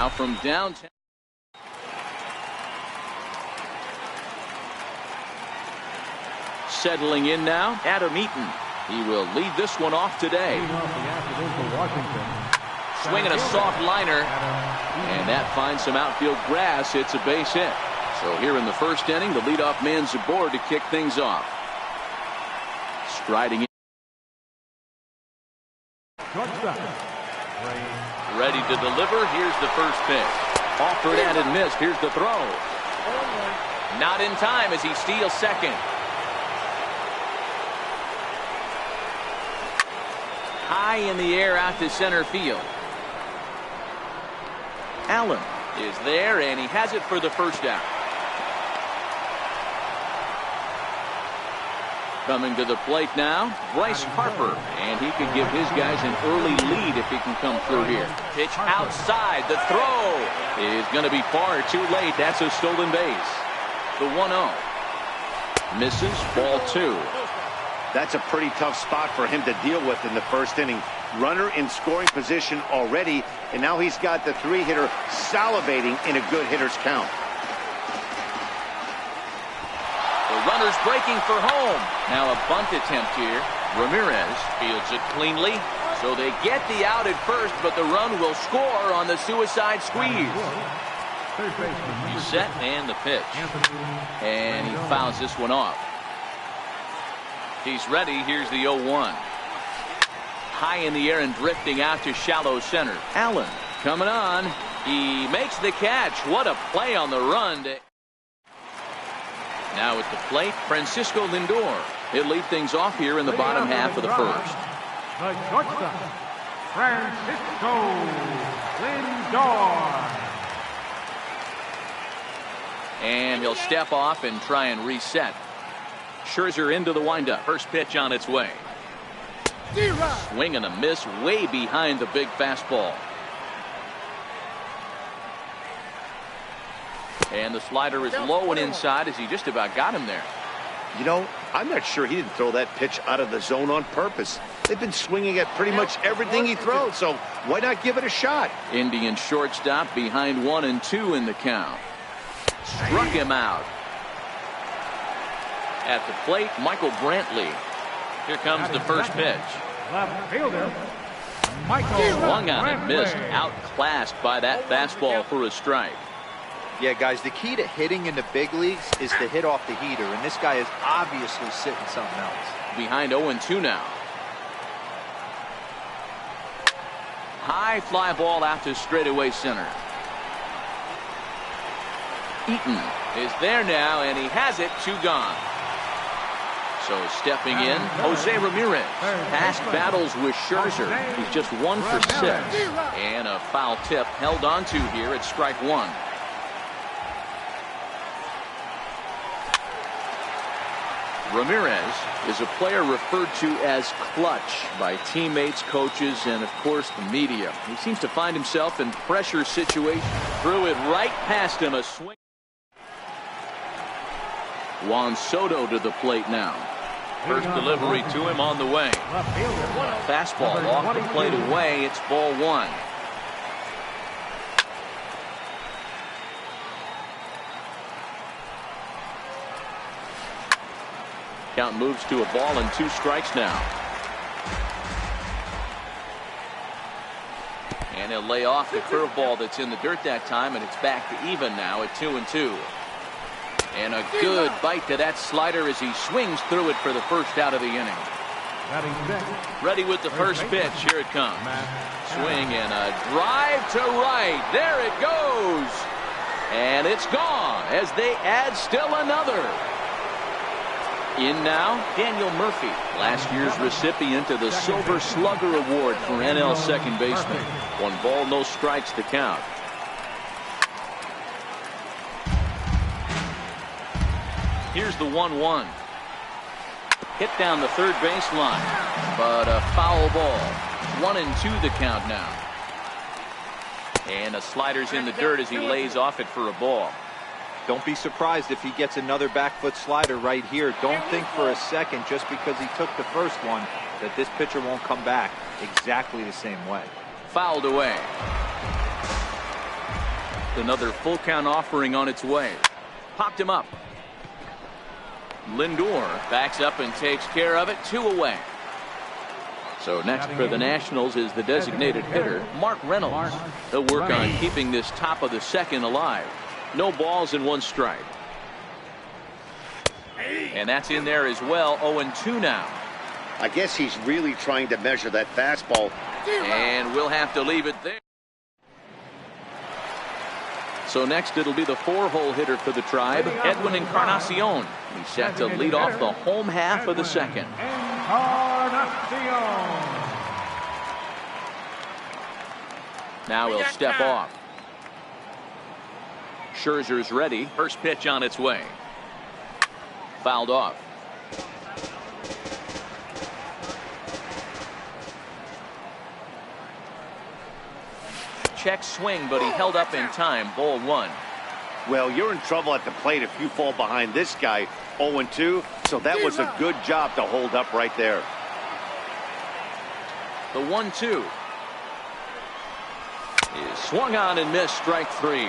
Now from downtown. Settling in now, Adam Eaton. He will lead this one off today. Swinging a soft liner, and that finds some outfield grass. It's a base hit. So here in the first inning, the leadoff man's aboard to kick things off. Striding in. Ready to deliver. Here's the first pitch. Offered and missed. Here's the throw. Not in time as he steals second. High in the air out to center field. Allen is there, and he has it for the first out. Coming to the plate now, Bryce Harper, and he could give his guys an early lead if he can come through here. Pitch outside, the throw is going to be far too late. That's a stolen base. The 1-0. Misses, ball 2. That's a pretty tough spot for him to deal with in the first inning. Runner in scoring position already, and now he's got the 3-hitter salivating in a good hitter's count. The runner's breaking for home. Now a bunt attempt here. Ramirez fields it cleanly, so they get the out at first, but the run will score on the suicide squeeze. He's set, and the pitch. And he fouls this one off. He's ready. Here's the 0-1. High in the air and drifting out to shallow center. Allen coming on. He makes the catch. What a play on the run. Now at the plate, Francisco Lindor. He'll lead things off here in the bottom half of the first. The shortstop, Francisco Lindor. And he'll step off and try and reset. Scherzer into the windup. First pitch on its way. Swing and a miss way behind the big fastball. And the slider is low and inside as he just about got him there. You know, I'm not sure he didn't throw that pitch out of the zone on purpose. They've been swinging at pretty much everything he throws, so why not give it a shot? Indian shortstop behind 1-2 in the count. Struck him out. At the plate, Michael Brantley. Here comes the first pitch. Left fielder, Michael Swung on and missed. Brantley. Outclassed by that fastball for a strike. Yeah, guys, the key to hitting in the big leagues is to hit off the heater, and this guy is obviously sitting something else. Behind 0-2 now. High fly ball out to straightaway center. Eaton is there now, and he has it. 2 gone. So stepping in, Jose Ramirez. Past battles with Scherzer. He's just 1 for 6. And a foul tip held on to here at strike 1. Ramirez is a player referred to as clutch by teammates, coaches, and, of course, the media. He seems to find himself in pressure situations. Threw it right past him. A swing. Juan Soto to the plate now. First delivery to him on the way. Fastball off the plate away. It's ball 1. Count moves to a ball and 2 strikes now. And he'll lay off the curveball that's in the dirt that time, and it's back to even now at 2-2. And a good bite to that slider as he swings through it for the first out of the inning. Ready with the first pitch. Here it comes. Swing and a drive to right. There it goes. And it's gone as they add still another. In now, Daniel Murphy, last year's recipient of the Silver Slugger Award for NL second baseman. 1 ball, no strikes to count. Here's the 1-1. Hit down the third baseline, but a foul ball. 1-2 the count now. And a slider's in the dirt as he lays off it for a ball. Don't be surprised if he gets another back foot slider right here. Don't think for a second, just because he took the first one, that this pitcher won't come back exactly the same way. Fouled away. another full count offering on its way. Popped him up. Lindor backs up and takes care of it. 2 away. So next for the Nationals is the designated hitter, Mark Reynolds. He'll work on keeping this top of the second alive. No balls and 1 strike. And that's in there as well. 0-2 now. I guess he's really trying to measure that fastball. And we'll have to leave it there. So next it'll be the 4-hole hitter for the Tribe, Edwin Encarnacion. He's set to lead off the home half of the second. Now he'll step off. Scherzer's ready. First pitch on its way. Fouled off. Check swing, but he held up in time. Ball 1. Well, you're in trouble at the plate if you fall behind this guy. 0-2, so that was a good job to hold up right there. The 1-2 is swung on and missed. Strike 3.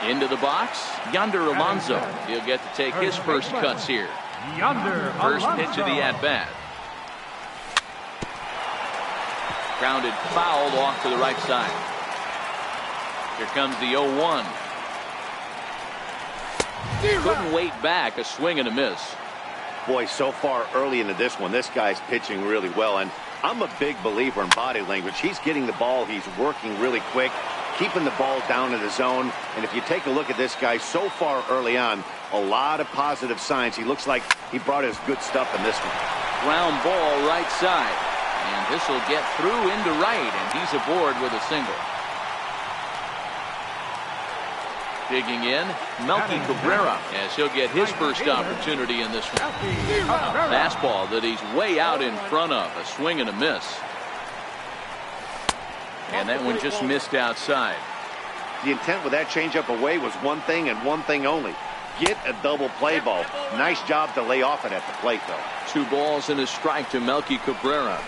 Into the box, Yonder Alonso. He'll get to take his first cuts here. First pitch of the at-bat. Grounded fouled off to the right side. Here comes the 0-1. Couldn't wait back. A swing and a miss. Boy, so far early into this one, this guy's pitching really well, and I'm a big believer in body language. He's getting the ball. He's working really quick, keeping the ball down in the zone. And if you take a look at this guy so far early on, a lot of positive signs. He looks like he brought his good stuff in this one. Ground ball right side. And this will get through into right, and he's aboard with a single. Digging in, Melky Cabrera, as he'll get his first opportunity in this one. Fastball that he's way out in front of. A swing and a miss. And that one just missed outside. The intent with that changeup away was one thing and one thing only. Get a double play ball. Nice job to lay off it at the plate, though. 2 balls and a strike to Melky Cabrera.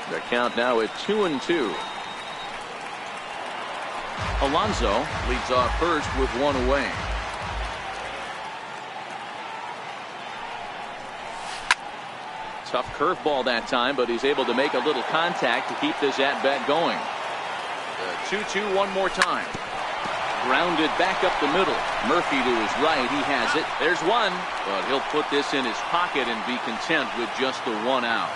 The count now at 2-2. Alonso leads off first with 1 away. Tough curveball that time, but he's able to make a little contact to keep this at-bat going. The 2-2 one more time. Grounded back up the middle. Murphy to his right. He has it. There's 1, but he'll put this in his pocket and be content with just the 1 out.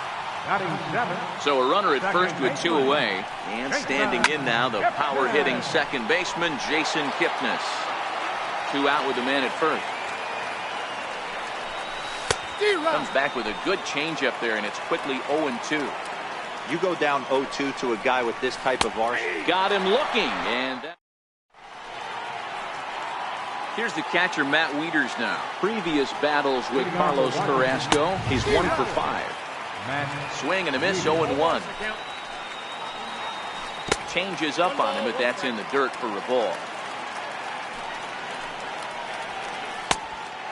So a runner at first with 2 away. And standing in now, the power-hitting second baseman, Jason Kipnis. 2 out with the man at first. Comes back with a good changeup there, and it's quickly 0-2. You go down 0-2 to a guy with this type of arse. Got him looking, and here's the catcher, Matt Wieters now. Previous battles with Carlos Carrasco, he's 1 for 5. Swing and a miss, 0-1. Changes up on him, but that's in the dirt for a ball.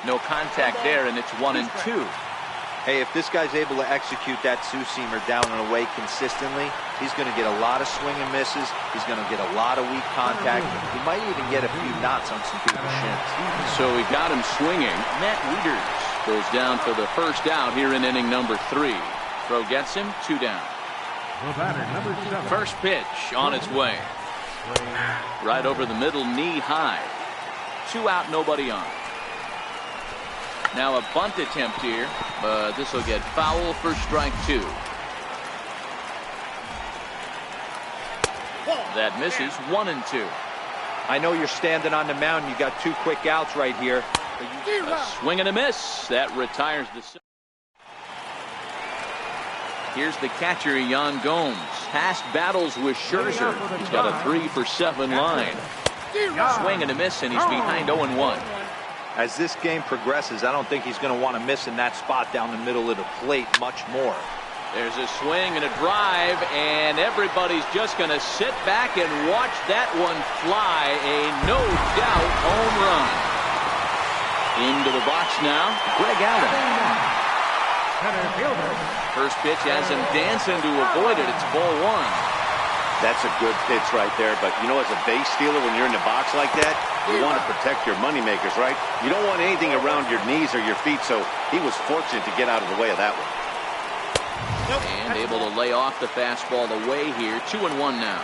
No contact there, and it's 1-2. Hey, if this guy's able to execute that two-seamer down and away consistently, he's going to get a lot of swing and misses. He's going to get a lot of weak contact. He might even get a few knots on some people's shins. So he got him swinging. Matt Wieters goes down for the first out here in inning number 3. Throw gets him, 2 down. First pitch on its way. Right over the middle, knee high. 2 out, nobody on. Now a bunt attempt here, but this will get foul for strike 2. That misses, 1-2. I know you're standing on the mound. You got 2 quick outs right here. A swing and a miss. That retires the. Here's the catcher, Yan Gomes. Past battles with Scherzer. He's got a 3 for 7 line. Swing and a miss, and he's behind 0-1. As this game progresses, I don't think he's going to want to miss in that spot down the middle of the plate much more. There's a swing and a drive, and everybody's just going to sit back and watch that one fly. A no-doubt home run. Into the box now, Greg Allen. First pitch has him dancing to avoid it. It's ball 1. That's a good pitch right there. But, you know, as a base stealer, when you're in the box like that, you want to protect your moneymakers, right? You don't want anything around your knees or your feet, so he was fortunate to get out of the way of that one. And able to lay off the fastball away here. 2-1 now.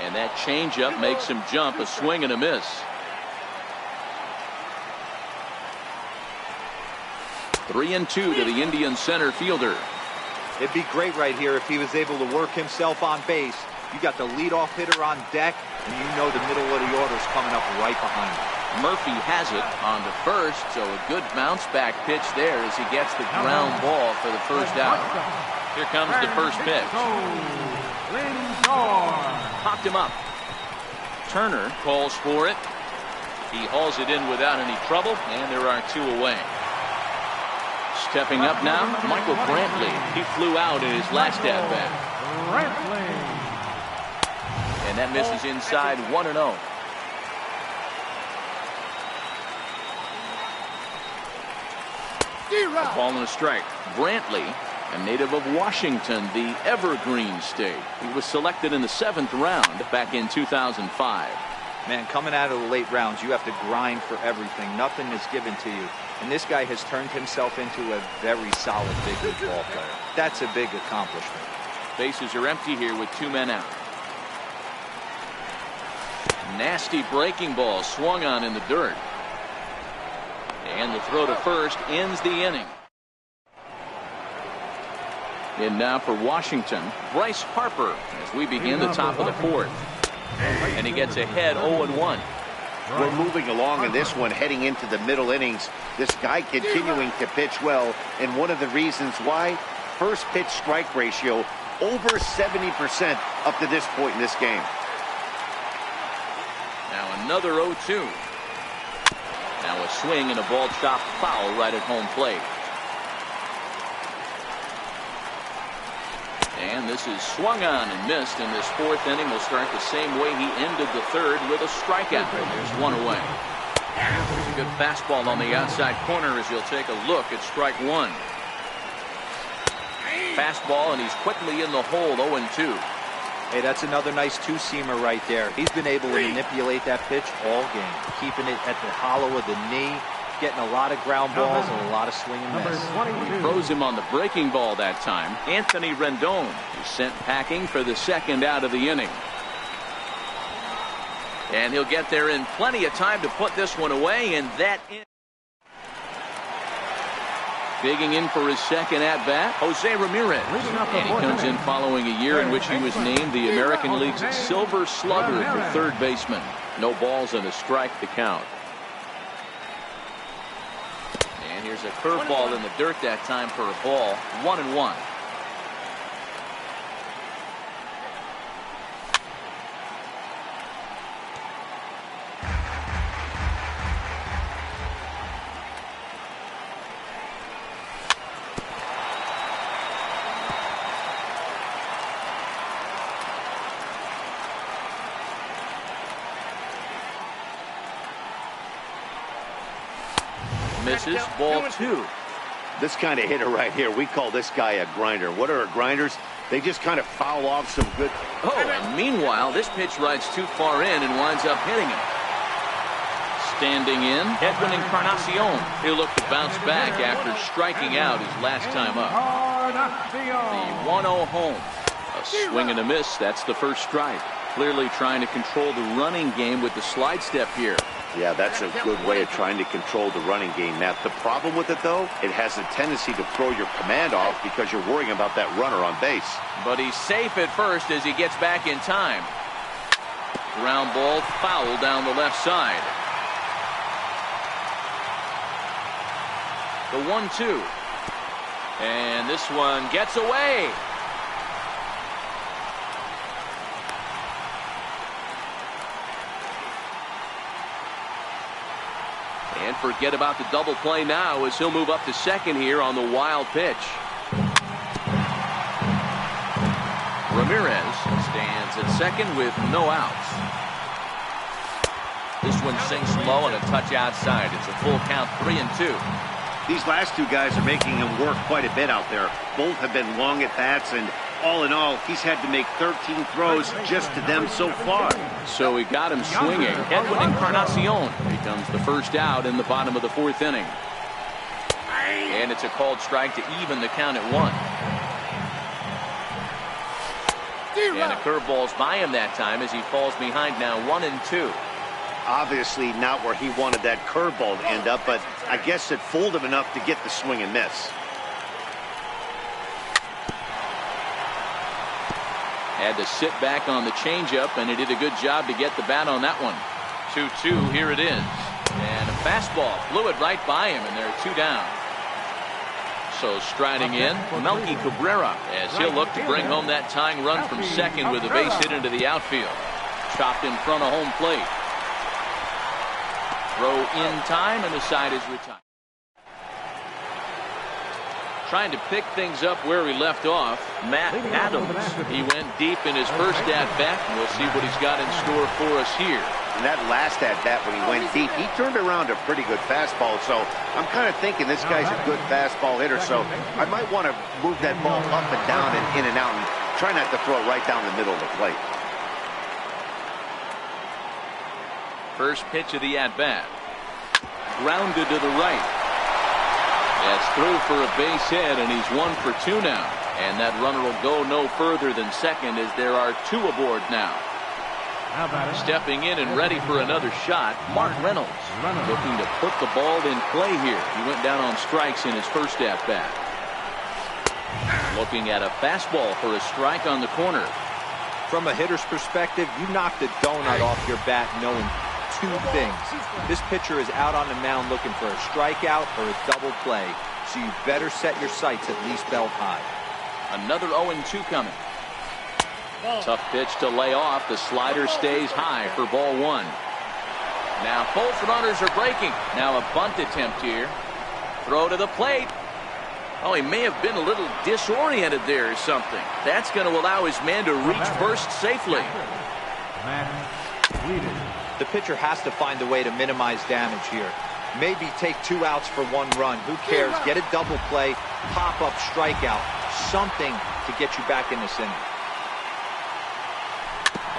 And that changeup makes him jump. A swing and a miss. Three and two to the Indian center fielder. It'd be great right here if he was able to work himself on base. You got the leadoff hitter on deck, and you know the middle of the order is coming up right behind him. Murphy has it on to first, so a good bounce back pitch there as he gets the ground ball for the first out. Here comes the first pitch. Popped him up. Turner calls for it. He hauls it in without any trouble, and there are two away. Stepping up now, Michael Brantley. He flew out in his last at-bat. And that misses inside. 1-0. A ball and a strike. Brantley, a native of Washington, the Evergreen State. He was selected in the 7th round back in 2005. Man, coming out of the late rounds, you have to grind for everything. Nothing is given to you. And this guy has turned himself into a very solid big league ball player. That's a big accomplishment. Bases are empty here with 2 men out. Nasty breaking ball swung on in the dirt. And the throw to first ends the inning. And now for Washington, Bryce Harper as we begin the top of the 4th. And he gets ahead 0-1. We're moving along in this one, heading into the middle innings. This guy continuing to pitch well, and one of the reasons why, first pitch strike ratio over 70% up to this point in this game. Now another 0-2. Now a swing and a ball chopped foul right at home plate. And this is swung on and missed, and this 4th inning will start the same way he ended the 3rd with a strikeout. There's one away. There's a good fastball on the outside corner as you'll take a look at strike 1. Fastball, and he's quickly in the hole. 0-2. Hey, that's another nice two-seamer right there. He's been able to manipulate that pitch all game, keeping it at the hollow of the knee, getting a lot of ground balls and a lot of swing and miss. He froze him on the breaking ball that time. Anthony Rendon is sent packing for the 2nd out of the inning. And he'll get there in plenty of time to put this one away, and that in. Digging in for his 2nd at-bat, Jose Ramirez. And he comes in following a year in which he was named the American League's Silver Slugger for 3rd baseman. No balls and a strike to count. And here's a curveball in the dirt that time for a ball. 1-1. Misses. Ball 2. This kind of hitter right here, we call this guy a grinder. What are grinders? They just kind of foul off some good. Oh, and meanwhile, this pitch rides too far in and winds up hitting him. Standing in, Edwin Encarnacion. He'll look to bounce back after striking out his last time up. The 1-0 home. A swing and a miss. That's the first strike. Clearly trying to control the running game with the slide step here. Yeah, that's a good way of trying to control the running game, Matt. The problem with it, though, it has a tendency to throw your command off because you're worrying about that runner on base. But he's safe at first as he gets back in time. Ground ball foul down the left side. The 1-2. And this one gets away. And forget about the double play now as he'll move up to 2nd here on the wild pitch. Ramirez stands at 2nd with no outs. This one sinks low and a touch outside. It's a full count, 3-2. These last two guys are making him work quite a bit out there. Both have been long at bats, and all in all, he's had to make 13 throws just to them so far. So he got him swinging. Edwin Encarnacion becomes the first out in the bottom of the 4th inning. And it's a called strike to even the count at 1. And a curveball's by him that time as he falls behind now 1-2. Obviously not where he wanted that curveball to end up, but I guess it fooled him enough to get the swing and miss. Had to sit back on the changeup, and he did a good job to get the bat on that one. 2-2, here it is. And a fastball flew it right by him, and there are 2 down. So striding in, Melky Cabrera, as he'll look to bring home that tying run from second with a base hit into the outfield. Chopped in front of home plate. Throw in time, and the side is retired. Trying to pick things up where he left off, Matt Adams. He went deep in his first at-bat, and we'll see what he's got in store for us here. And that last at-bat when he went deep, he turned around a pretty good fastball, so I'm kind of thinking this guy's a good fastball hitter, so I might want to move that ball up and down and in and out and try not to throw it right down the middle of the plate. First pitch of the at-bat. Grounded to the right. That's through for a base hit, and he's 1 for 2 now. And that runner will go no further than second as there are 2 aboard now. Stepping in and ready for another shot, Mark Reynolds. Looking to put the ball in play here. He went down on strikes in his first at-bat. Looking at a fastball for a strike on the corner. From a hitter's perspective, you knocked a donut off your bat knowing 2 things. This pitcher is out on the mound looking for a strikeout or a double play, so you better set your sights at least belt high. Another 0-2 coming. Tough pitch to lay off. The slider stays high for ball 1. Now both runners are breaking. Now a bunt attempt here. Throw to the plate. Oh, he may have been a little disoriented there or something. That's going to allow his man to reach first safely. The pitcher has to find a way to minimize damage here. Maybe take 2 outs for 1 run. Who cares? Get a double play, pop up, strikeout. Something to get you back in this inning.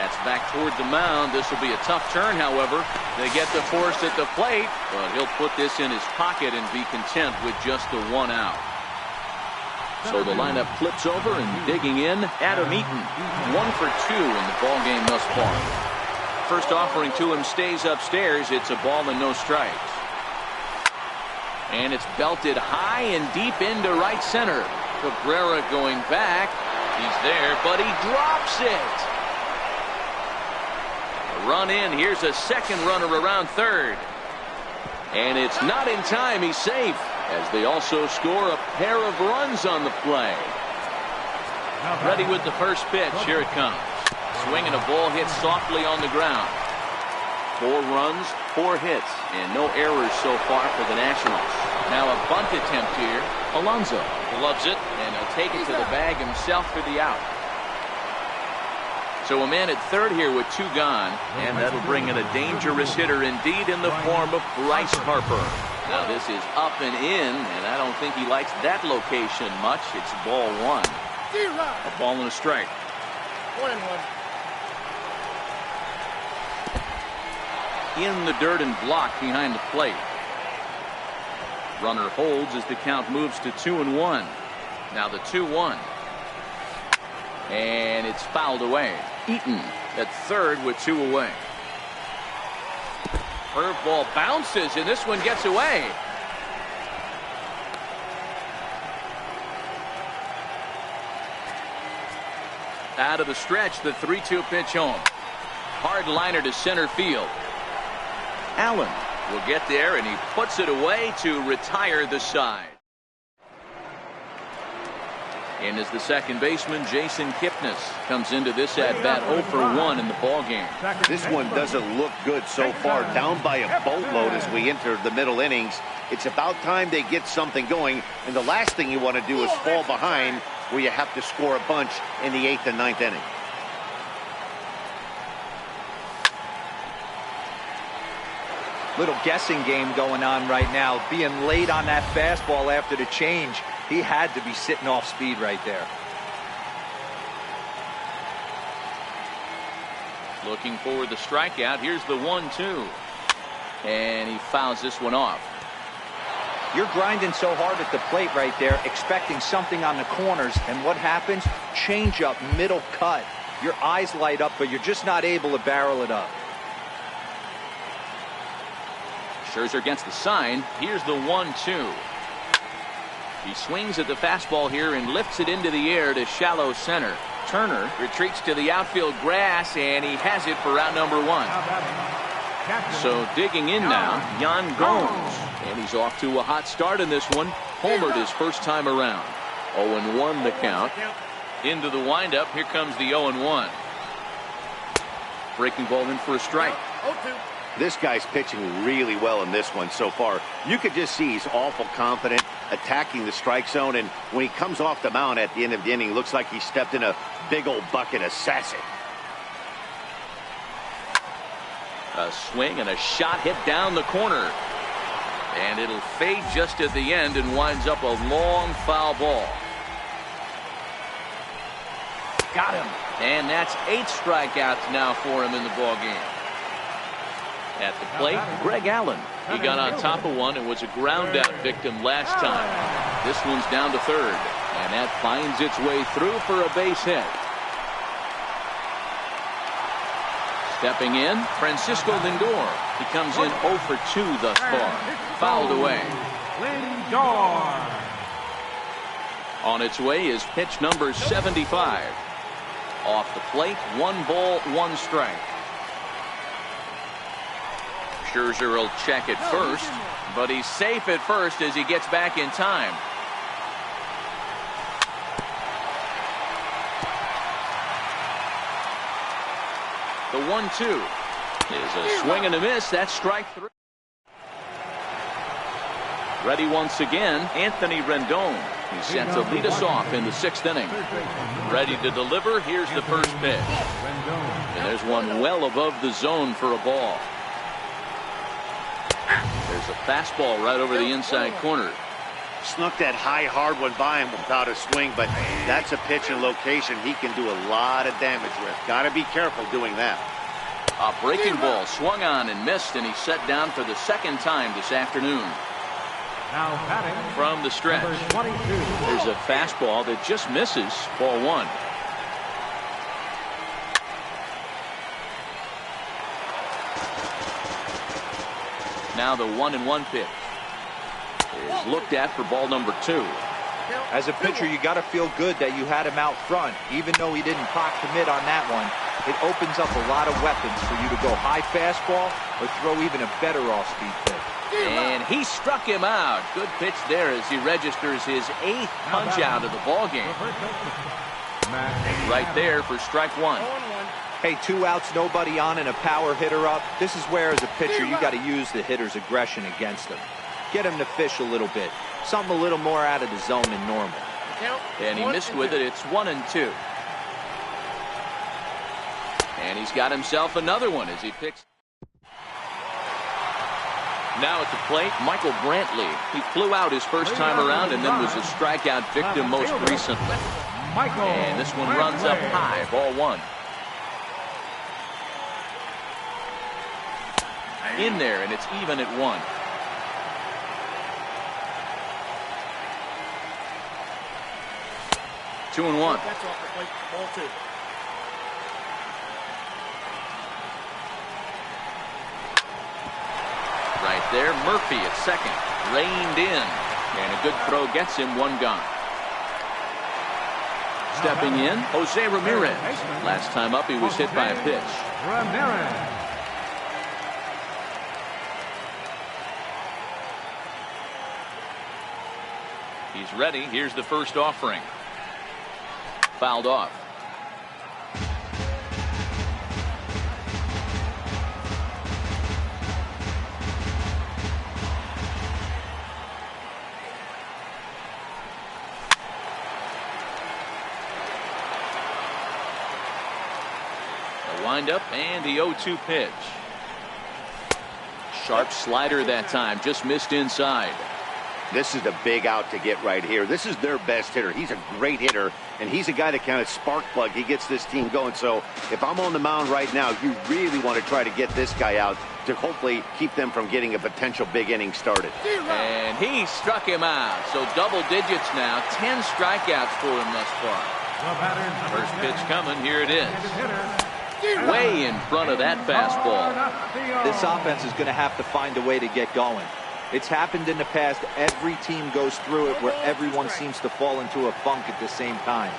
That's back toward the mound. This will be a tough turn, however. They get the force at the plate, but he'll put this in his pocket and be content with just the 1 out. So the lineup flips over, and digging in, Adam Eaton. 1 for 2 in the ballgame thus far. First offering to him stays upstairs. It's a ball and no strikes. And it's belted high and deep into right center. Cabrera going back. He's there, but he drops it. Run in. Here's a second runner around third. And it's not in time. He's safe as they also score a pair of runs on the play. Ready with the first pitch. Here it comes. Swinging a ball hit softly on the ground. 4 runs, 4 hits, and no errors so far for the Nationals. Now a bunt attempt here. Alonso loves it, and he'll take it to the bag himself for the out. So a man at third here with 2 gone, and that'll bring in a dangerous hitter indeed in the form of Bryce Harper. Now this is up and in, and I don't think he likes that location much. It's ball 1. A ball and a strike. 1-1. In the dirt and blocked behind the plate. Runner holds as the count moves to 2-1. Now the 2-1. And it's fouled away. Eaton at third with 2 away. Curveball bounces, and this one gets away. Out of the stretch, the 3-2 pitch home. Hard liner to center field. Allen will get there, and he puts it away to retire the side. In is the second baseman, Jason Kipnis, comes into this at-bat 0 for 1 in the ballgame. This one doesn't look good so far. Down by a boatload as we enter the middle innings. It's about time they get something going, and the last thing you want to do is fall behind where you have to score a bunch in the 8th and 9th inning. Little guessing game going on right now. Being late on that fastball after the change. He had to be sitting off speed right there. Looking for the strikeout. Here's the 1-2. And he fouls this one off. You're grinding so hard at the plate right there, expecting something on the corners, and what happens? Change up, middle cut. Your eyes light up, but you're just not able to barrel it up. Scherzer gets the sign. Here's the 1-2. He swings at the fastball here and lifts it into the air to shallow center. Turner retreats to the outfield grass, and he has it for round number 1. So digging in now, Yan Gomes. And he's off to a hot start in this one. Homered his first time around. 0-1 the count. Into the windup. Here comes the 0-1. Breaking ball in for a strike. This guy's pitching really well in this one so far. You could just see he's awful confident attacking the strike zone, and when he comes off the mound at the end of the inning, looks like he stepped in a big old bucket of sassy. A swing and a shot hit down the corner. And it'll fade just at the end and winds up a long foul ball. Got him. And that's 8 strikeouts now for him in the ball game. At the plate, Greg Allen. He got on top of one and was a ground out victim last time. This one's down to third, and that finds its way through for a base hit. Stepping in, Francisco Lindor. He comes in 0 for 2 thus far. Fouled away. Lindor. On its way is pitch number 75. Off the plate, 1 ball, 1 strike. Scherzer will check it first, but he's safe at first as he gets back in time. The 1-2 is a swing and a miss. That's strike 3. Ready once again, Anthony Rendon. He's set to lead us off in the 6th inning. Ready to deliver. Here's the first pitch. And there's one well above the zone for a ball. There's a fastball right over the inside corner. Snuck that high hard one by him without a swing, but that's a pitch and location he can do a lot of damage with. Got to be careful doing that. A breaking ball swung on and missed, and he's set down for the 2nd time this afternoon. Now batting from the stretch. number 22. There's a fastball that just misses. Ball 1. Now the 1-1 pitch is looked at for ball number 2. As a pitcher, you got to feel good that you had him out front. Even though he didn't pot commit on that one, it opens up a lot of weapons for you to go high fastball or throw even a better off-speed pitch. And he struck him out. Good pitch there as he registers his 8th punch out of the ball game. Right there for strike 1. Hey, 2 outs, nobody on, and a power hitter up. This is where, as a pitcher, you got to use the hitter's aggression against him. Get him to fish a little bit. Something a little more out of the zone than normal. And he missed with it. It's 1-2. And he's got himself another one as he picks. Now at the plate, Michael Brantley. He flew out his first time around and then was a strikeout victim most recently. And this one runs up high. Ball 1. In there, and it's even at 1. Two and 1. That's off the plate. Ball 2. Right there, Murphy at second. Reined in. And a good throw gets him 1 gone. Stepping in, Jose Ramirez. Last time up, he was hit by a pitch. Ramirez. He's ready. Here's the first offering. Fouled off. The windup and the 0-2 pitch. Sharp slider that time, just missed inside. This is the big out to get right here. This is their best hitter. He's a great hitter, and he's a guy that kind of spark plug. He gets this team going. So if I'm on the mound right now, you really want to try to get this guy out to hopefully keep them from getting a potential big inning started. And he struck him out. So double digits now, 10 strikeouts for him thus far. First pitch coming, here it is. Way in front of that fastball. This offense is going to have to find a way to get going. It's happened in the past. Every team goes through it where everyone seems to fall into a funk at the same time.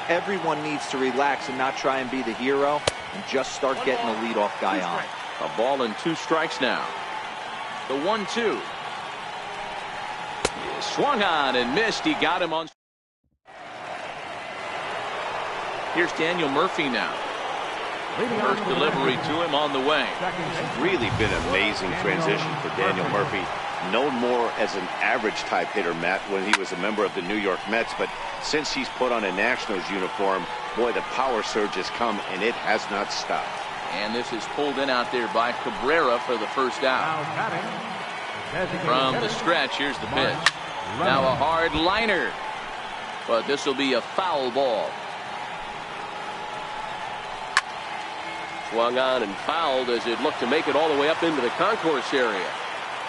Everyone needs to relax and not try and be the hero and just start getting the leadoff guy on. A ball and 2 strikes now. The 1-2. He swung on and missed. He got him on. Here's Daniel Murphy now. First delivery to him on the way. Really been an amazing transition for Daniel Murphy. Known more as an average type hitter, Matt, when he was a member of the New York Mets. But since he's put on a Nationals uniform, boy, the power surge has come, and it has not stopped. And this is pulled in out there by Cabrera for the first out. From the stretch, here's the pitch. Now a hard liner. But this will be a foul ball. Swung on and fouled as it looked to make it all the way up into the concourse area.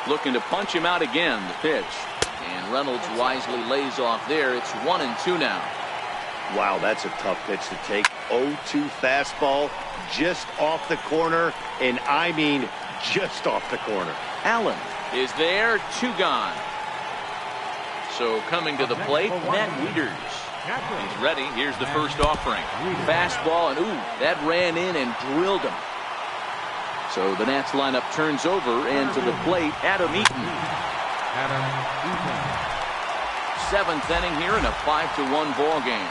Looking to punch him out again, the pitch. And Reynolds wisely lays off there. It's 1-2 now. Wow, that's a tough pitch to take. 0-2 fastball just off the corner, and I mean just off the corner. Allen is there, 2 gone. So coming to the plate, Matt Wieters. He's ready. Here's the first offering. Fastball, and ooh, that ran in and drilled him. So the Nats lineup turns over, and to the plate, Adam Eaton. 7th inning here in a 5-1 ball game.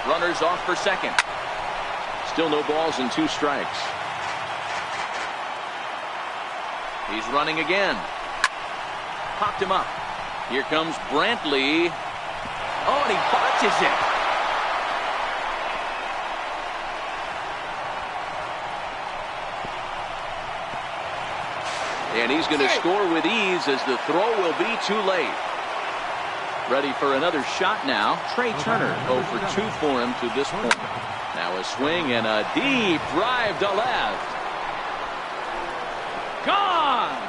Runners off for second. Still no balls and 2 strikes. He's running again. Popped him up. Here comes Brantley. Oh, and he botches it. And he's going to score with ease as the throw will be too late. Ready for another shot now. Trey Turner 0 for 2 for him to this point. Now a swing and a deep drive to left. Gone!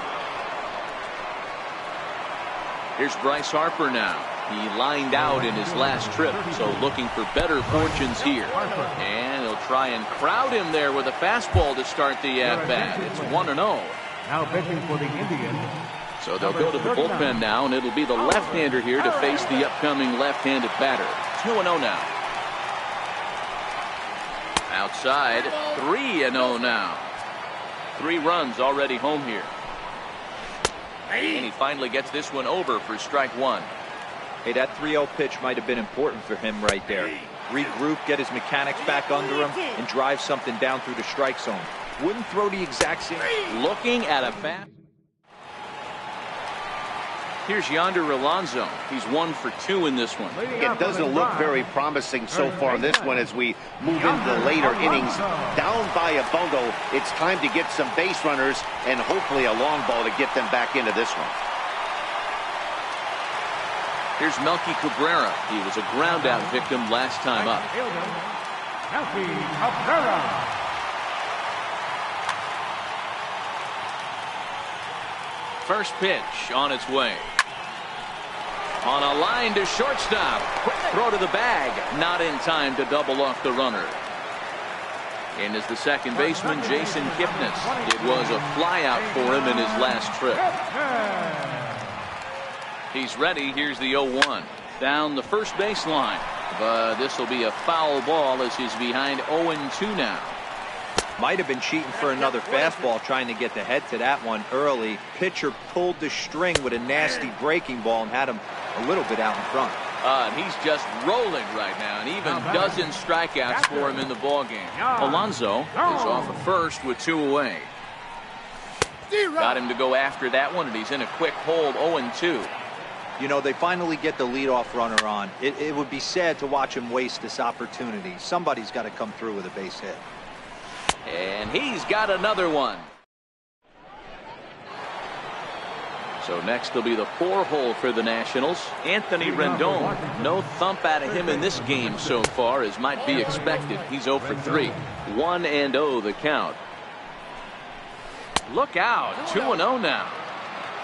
Here's Bryce Harper now. He lined out in his last trip, so looking for better fortunes here. And he'll try and crowd him there with a fastball to start the at-bat. It's 1-0. Now pitching for the Indians. So they'll go to the bullpen now, and it'll be the left-hander here to face the upcoming left-handed batter. 2-0 now. Outside, 3-0 now. 3 runs already home here. And he finally gets this one over for strike 1. Hey, that 3-0 pitch might have been important for him right there. Regroup, get his mechanics back under him, and drive something down through the strike zone. Wouldn't throw the exact same. Looking at a fast. Here's Yonder Alonso. He's 1 for 2 in this one. It doesn't look very promising so far in this one as we move into the later innings. Down by a bundle, it's time to get some base runners and hopefully a long ball to get them back into this one. Here's Melky Cabrera. He was a ground-out victim last time up. Melky Cabrera. First pitch on its way. On a line to shortstop. Quick throw to the bag. Not in time to double off the runner. And as the second baseman, Jason Kipnis. It was a flyout for him in his last trip. He's ready. Here's the 0-1. Down the first baseline. But this will be a foul ball as he's behind 0-2 now. Might have been cheating for another fastball, trying to get the head to that one early. Pitcher pulled the string with a nasty breaking ball and had him a little bit out in front. And he's just rolling right now, and even dozen strikeouts for him in the ballgame. Alonso is off at first with 2 away. Got him to go after that one, and he's in a quick hold, 0-2. You know, they finally get the leadoff runner on. It would be sad to watch him waste this opportunity. Somebody's got to come through with a base hit. And he's got another one. So next will be the 4-hole for the Nationals. Anthony Rendon. No thump out of him in this game so far, as might be expected. He's 0 for 3. 1-0 the count. Look out. 2-0 now.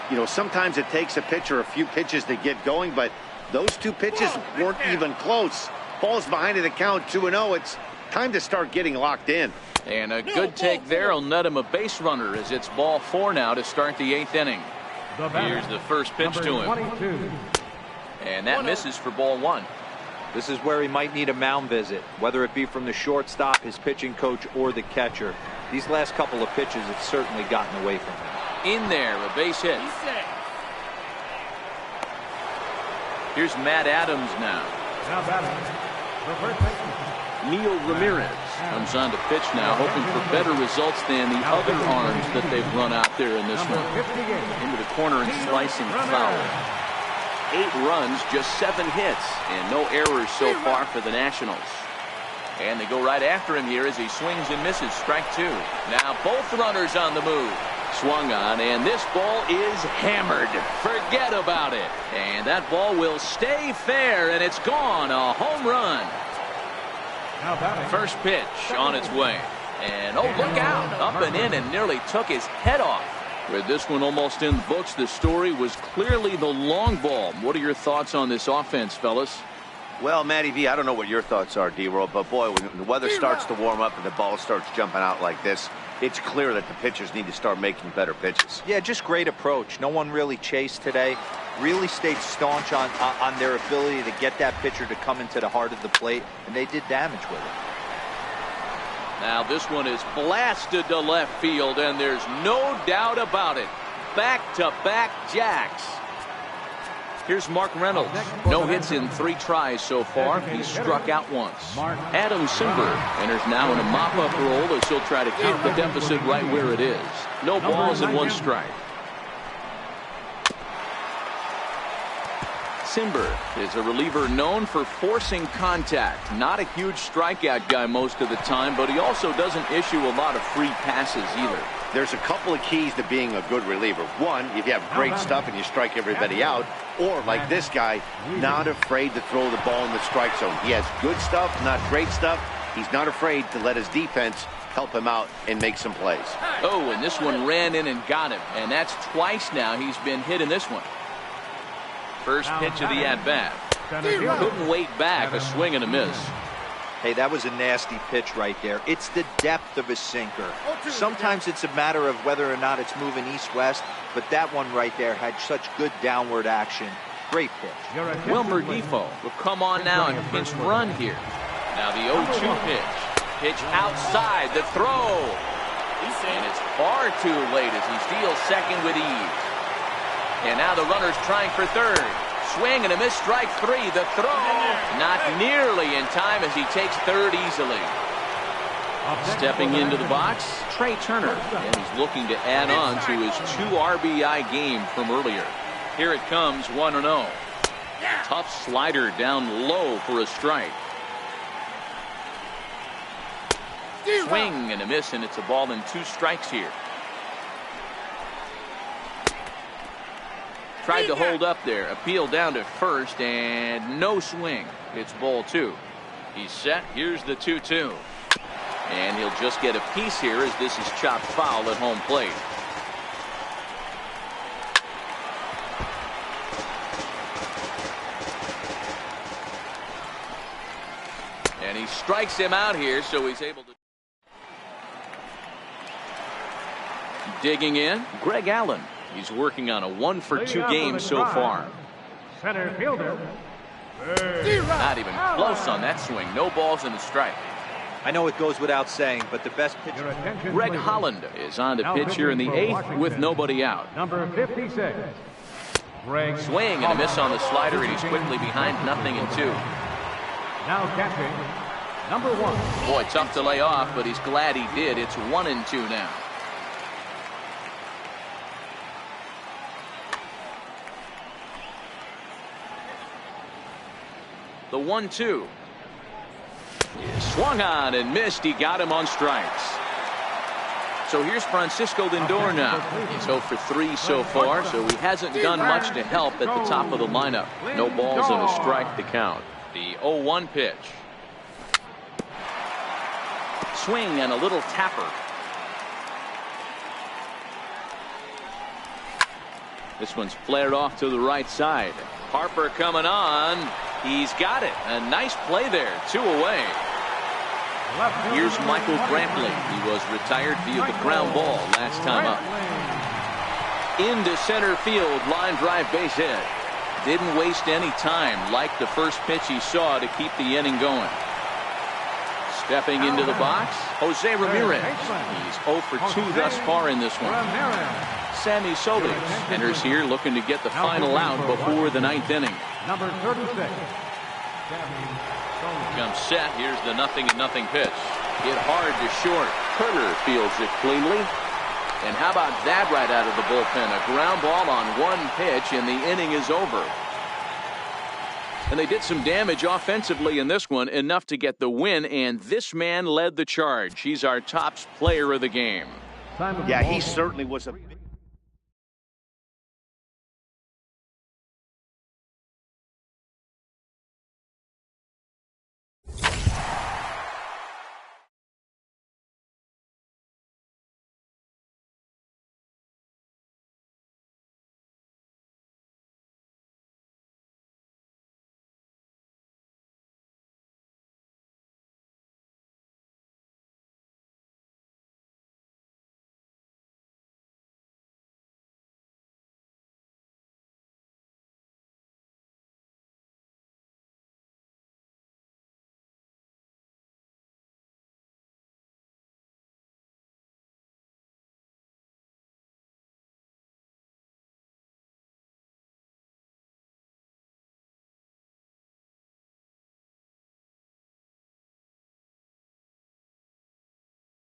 You know, sometimes it takes a pitcher a few pitches to get going, but those 2 pitches weren't even close. Ball's behind in the count, 2-0. It's time to start getting locked in. And a good take there will net him a base runner, as it's ball 4 now to start the 8th inning. Here's the first pitch to him. 22. And that misses for ball 1. This is where he might need a mound visit, whether it be from the shortstop, his pitching coach, or the catcher. These last couple of pitches have certainly gotten away from him. In there, a base hit. Here's Matt Adams now. Now batting, the first baseman. Neil Ramirez comes on to pitch now, hoping for better results than the other arms that they've run out there in this one. Into the corner and slicing foul. 8 runs, just 7 hits, and no errors so far for the Nationals. And they go right after him here as he swings and misses. Strike 2. Now both runners on the move. Swung on, and this ball is hammered. Forget about it. And that ball will stay fair, and it's gone. A home run. First pitch on its way. And oh, look out. Up and in and nearly took his head off. With this one almost in the books, the story was clearly the long ball. What are your thoughts on this offense, fellas? Well, Matty V, I don't know what your thoughts are, D-Roll, but boy, when the weather starts to warm up and the ball starts jumping out like this, it's clear that the pitchers need to start making better pitches. Yeah, just great approach. No one really chased today. Really stayed staunch on their ability to get that pitcher to come into the heart of the plate, and they did damage with it. Now this one is blasted to left field, and there's no doubt about it. Back-to-back jacks. Here's Mark Reynolds. No hits in 3 tries so far. He's struck out once. Adam Simber enters now in a mop-up role as he'll try to keep the deficit right where it is. No balls and 1 strike. Simber is a reliever known for forcing contact. Not a huge strikeout guy most of the time, but he also doesn't issue a lot of free passes either. There's a couple of keys to being a good reliever. One, if you have great stuff and you strike everybody out, or like this guy, not afraid to throw the ball in the strike zone. He has good stuff, not great stuff. He's not afraid to let his defense help him out and make some plays. Oh, and this one ran in and got him, and that's twice now he's been hit in this one. First pitch of the at-bat. Couldn't wait back, a swing and a miss. Hey, that was a nasty pitch right there. It's the depth of a sinker. Sometimes it's a matter of whether or not it's moving east-west, but that one right there had such good downward action. Great pitch. Wilmer Defoe will come on now and pinch run here. Now the 0-2 pitch. Pitch outside, the throw. And it's far too late as he steals second with ease. And now the runner's trying for third. Swing and a miss, strike 3. The throw not nearly in time as he takes third easily. Stepping into the box, Trey Turner. And he's looking to add on to his 2 RBI game from earlier. Here it comes, 1-0. Tough slider down low for a strike. Swing and a miss, and it's a ball and 2 strikes here. Tried to hold up there. Appeal down to first, and no swing. It's ball 2. He's set. Here's the 2-2. And he'll just get a piece here as this is chopped foul at home plate. And he strikes him out here, so he's able to. Digging in, Greg Allen. He's working on a 1-for-2 game so far. Center fielder. Not even close on that swing. No balls and a strike. I know it goes without saying, but the best pitcher. Greg Holland is on to pitch here in the 8th with nobody out. Number 56. Greg. Swing and a miss on the slider, and he's quickly behind 0-2. Now catching number 1. Boy, tough to lay off, but he's glad he did. It's 1-2 now. The 1-2. Swung on and missed. He got him on strikes. So here's Francisco Lindor now. He's 0 for 3 so far, so he hasn't done much to help at the top of the lineup. No balls and a strike to count. The 0-1 pitch. Swing and a little tapper. This one's flared off to the right side. Harper coming on. He's got it. A nice play there. 2 away. Here's Michael Brantley. He was retired via the ground ball last time up. Into center field. Line drive base hit. Didn't waste any time like the first pitch he saw to keep the inning going. Stepping into the box, Jose Ramirez. He's 0 for 2 thus far in this one. Sammy Solis enters here looking to get the final out before the 9th inning. Number 36. Comes set. Here's the 0-0 pitch. Hit hard to short. Turner fields it cleanly. And how about that right out of the bullpen? A ground ball on 1 pitch and the inning is over. And they did some damage offensively in this one, enough to get the win, and this man led the charge. He's our top player of the game. Yeah, he certainly was a